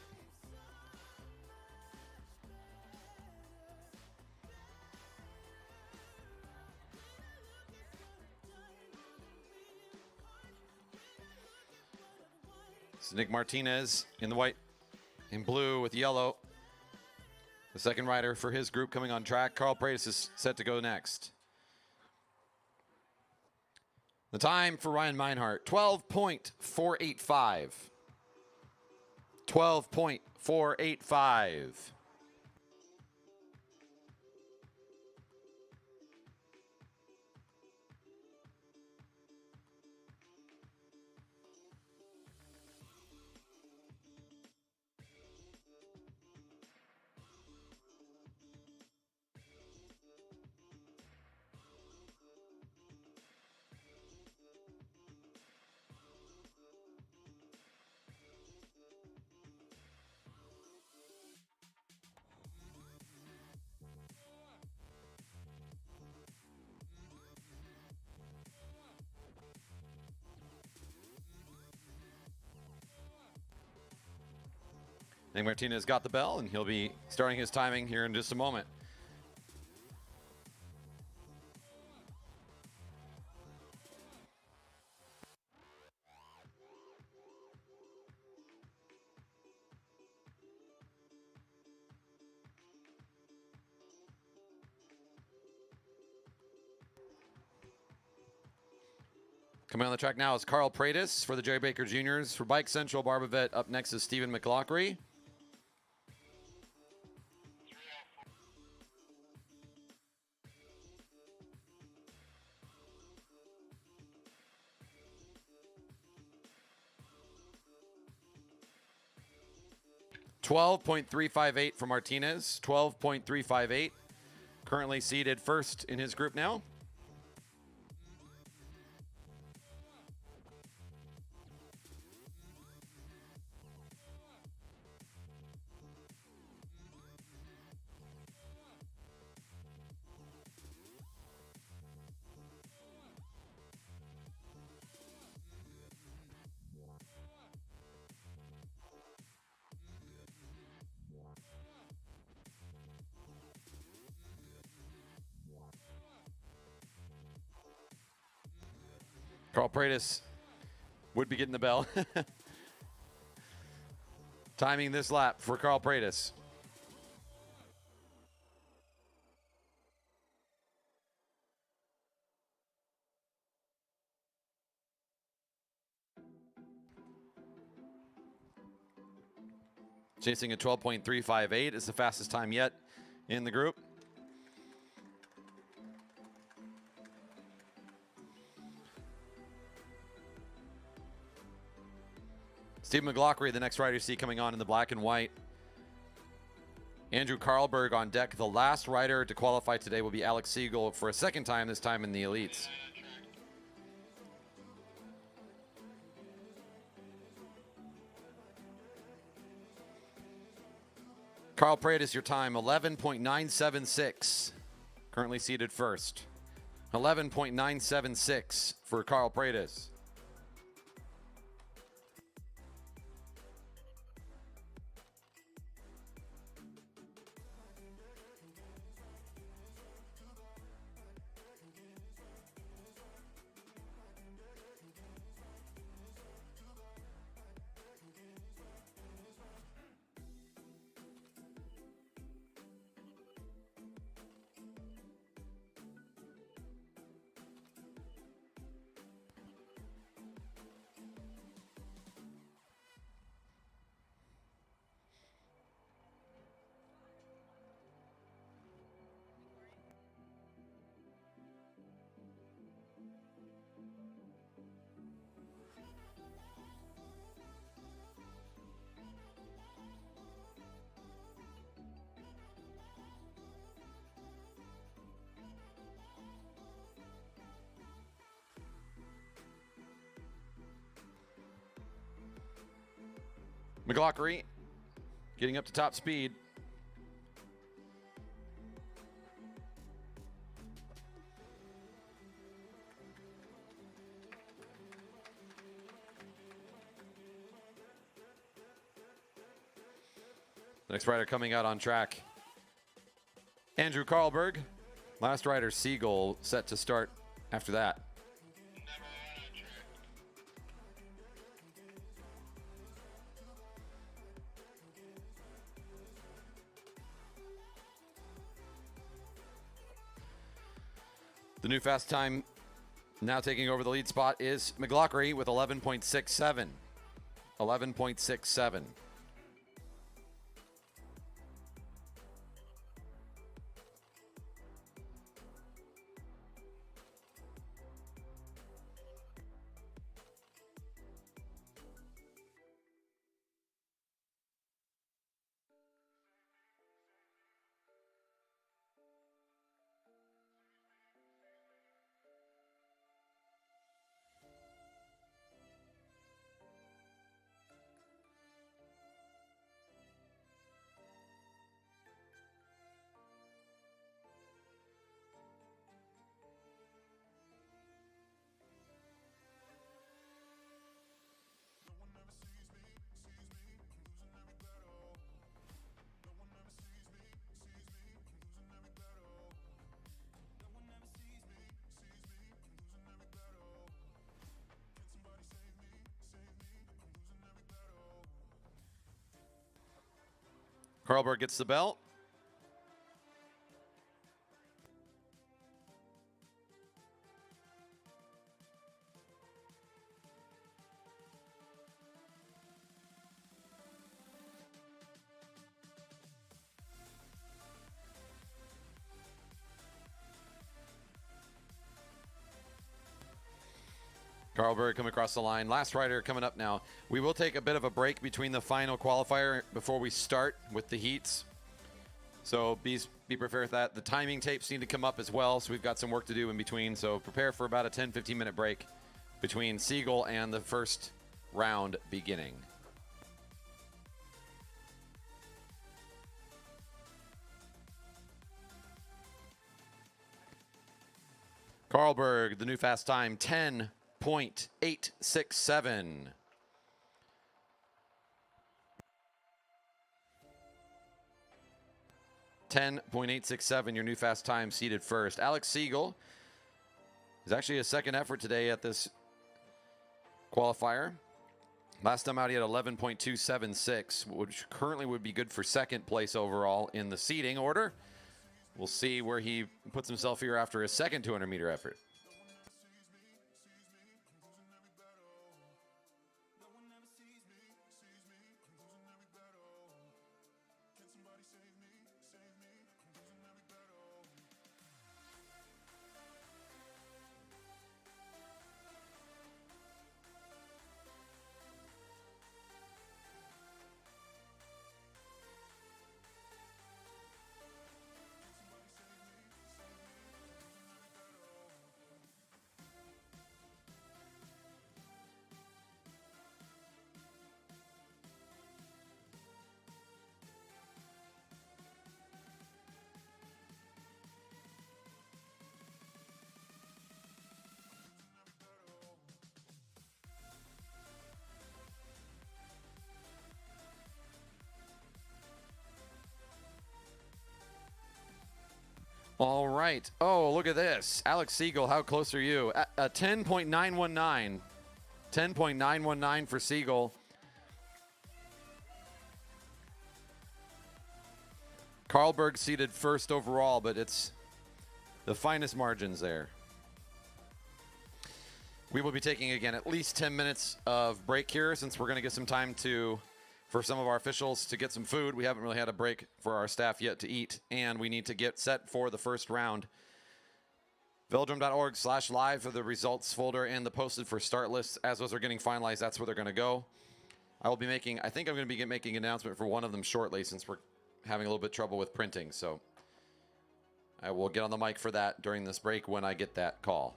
It's Nick Martinez in the white and blue with yellow. The second rider for his group coming on track. Carl Pratis is set to go next. The time for Ryan Meinhardt, 12.485. 12.485. Nick Martinez got the bell, and he'll be starting his timing here in just a moment. Coming on the track now is Carl Pratis for the Jerry Baker Juniors. For Bike Central Barbavet, up next is Stephen McLaughlin. $12.358 for Martinez. 12.358. Currently seated first in his group now. Carl Pratis would be getting the bell. Timing this lap for Carl Pratis. Chasing a 12.358 is the fastest time yet in the group. Steve McLaughlin, the next rider you see coming on in the black and white. Andrew Karlberg on deck. The last rider to qualify today will be Alex Siegel for a second time, this time in the elites. Carl Pratis, your time, 11.976. Currently seated first. 11.976 for Carl Pratis. McLaughlin getting up to top speed. Next rider coming out on track, Andrew Karlberg. Last rider, Siegel, set to start after that. The new fast time now taking over the lead spot is McLaughlin with 11.67. 11.67. Karlberg gets the belt. Carlberg coming across the line. Last rider coming up now. We will take a bit of a break between the final qualifier before we start with the heats. So be prepared for that. The timing tapes need to come up as well, so we've got some work to do in between. So prepare for about a 10-15 minute break between Siegel and the first round beginning. Carlberg, the new fast time, 10.867. Your new fast time seated first. Alex Siegel is actually a second effort today at this qualifier. Last time out he had 11.276, which currently would be good for second place overall in the seeding order. We'll see where he puts himself here after his second 200 meter effort. All right. Oh, look at this. Alex Siegel, how close are you? 10.919. 10.919 for Siegel. Carlberg seated first overall, but it's the finest margins there. We will be taking, again, at least 10 minutes of break here since we're going to get some time for some of our officials to get some food. We haven't really had a break for our staff yet to eat, and we need to get set for the first round. Velodrome.org/live for the results folder and the posted for start lists. As those are getting finalized, that's where they're going to go. I think I'm going to be making an announcement for one of them shortly since we're having a little bit of trouble with printing. So I will get on the mic for that during this break when I get that call.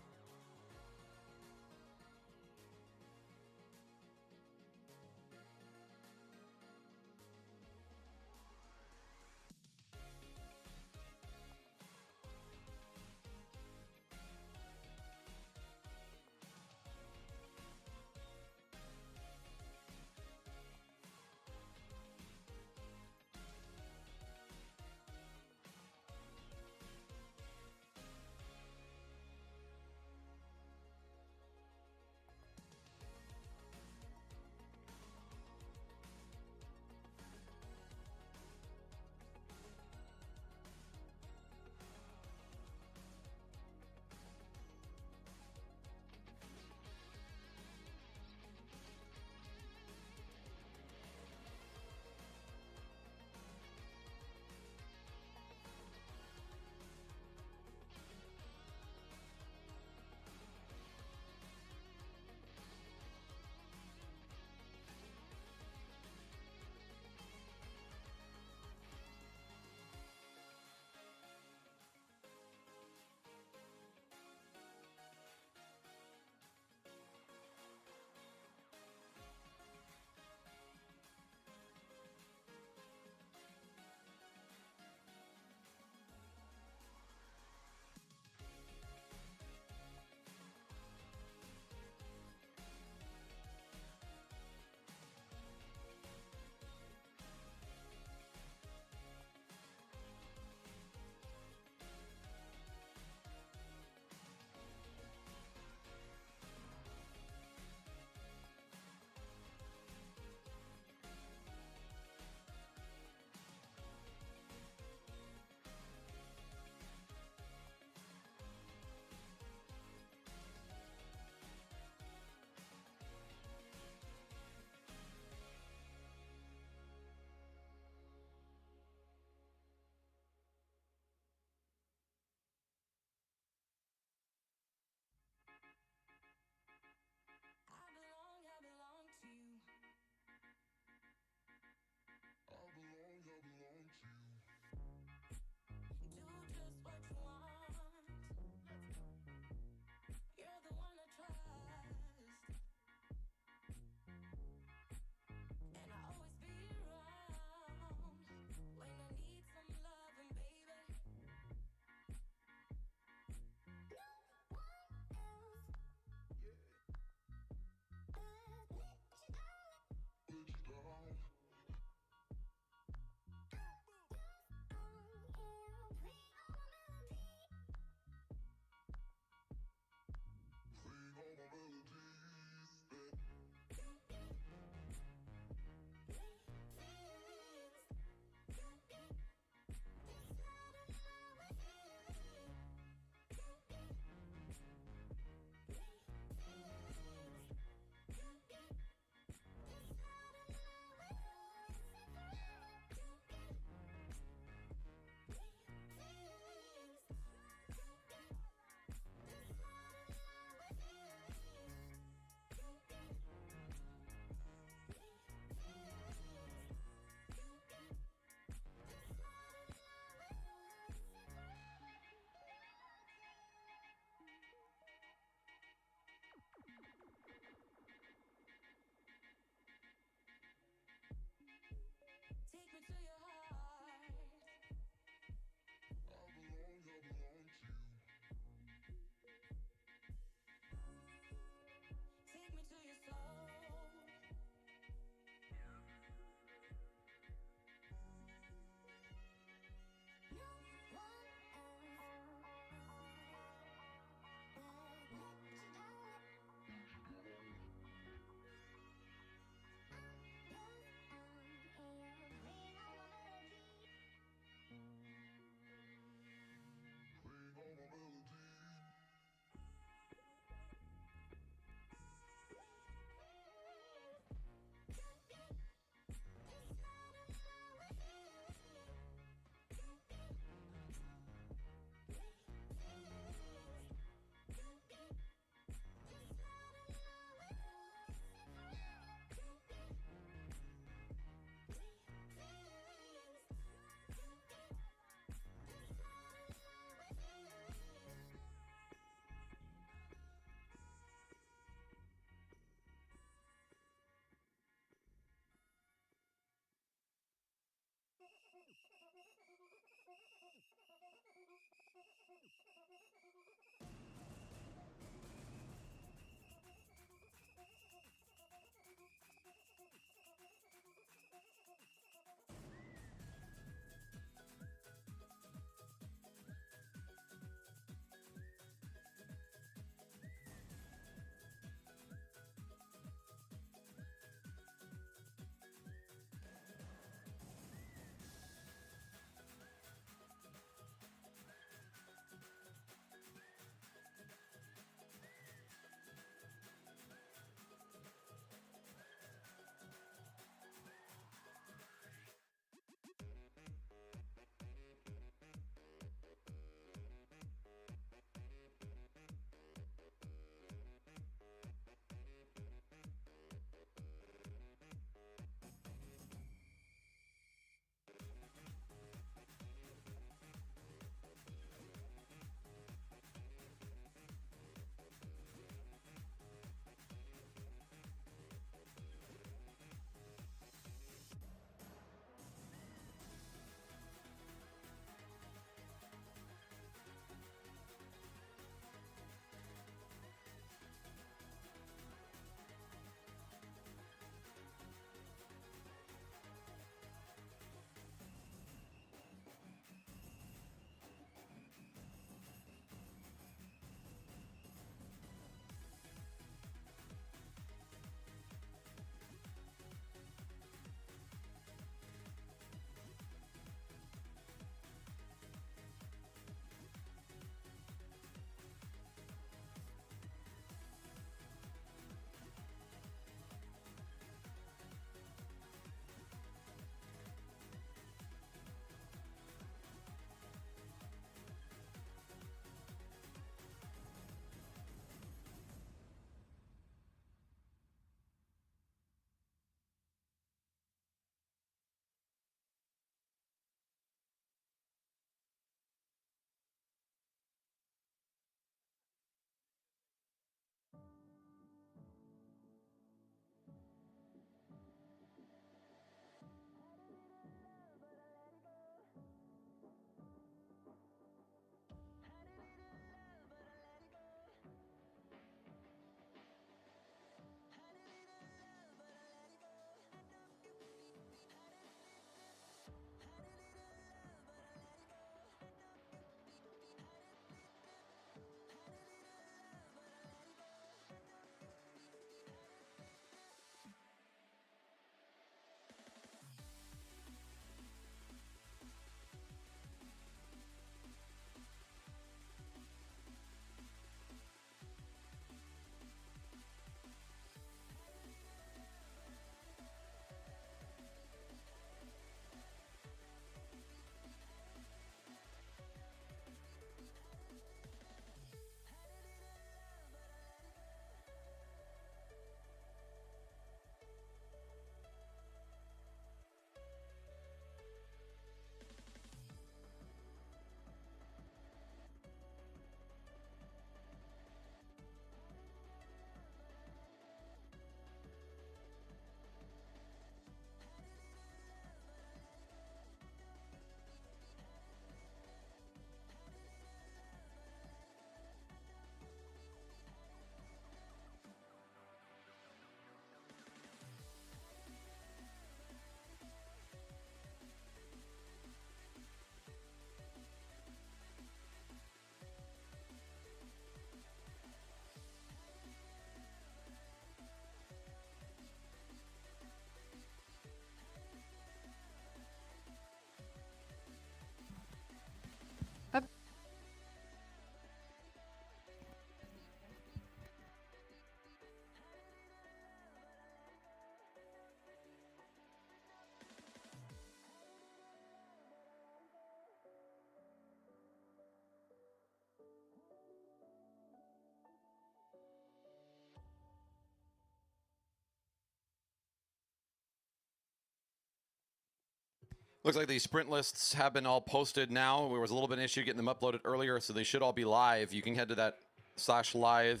Looks like these sprint lists have been all posted now. There was a little bit of an issue getting them uploaded earlier, so they should all be live. You can head to that /live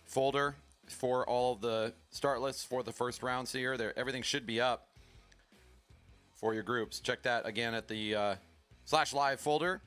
folder for all of the start lists for the first rounds here. Everything should be up for your groups. Check that again at the /live folder.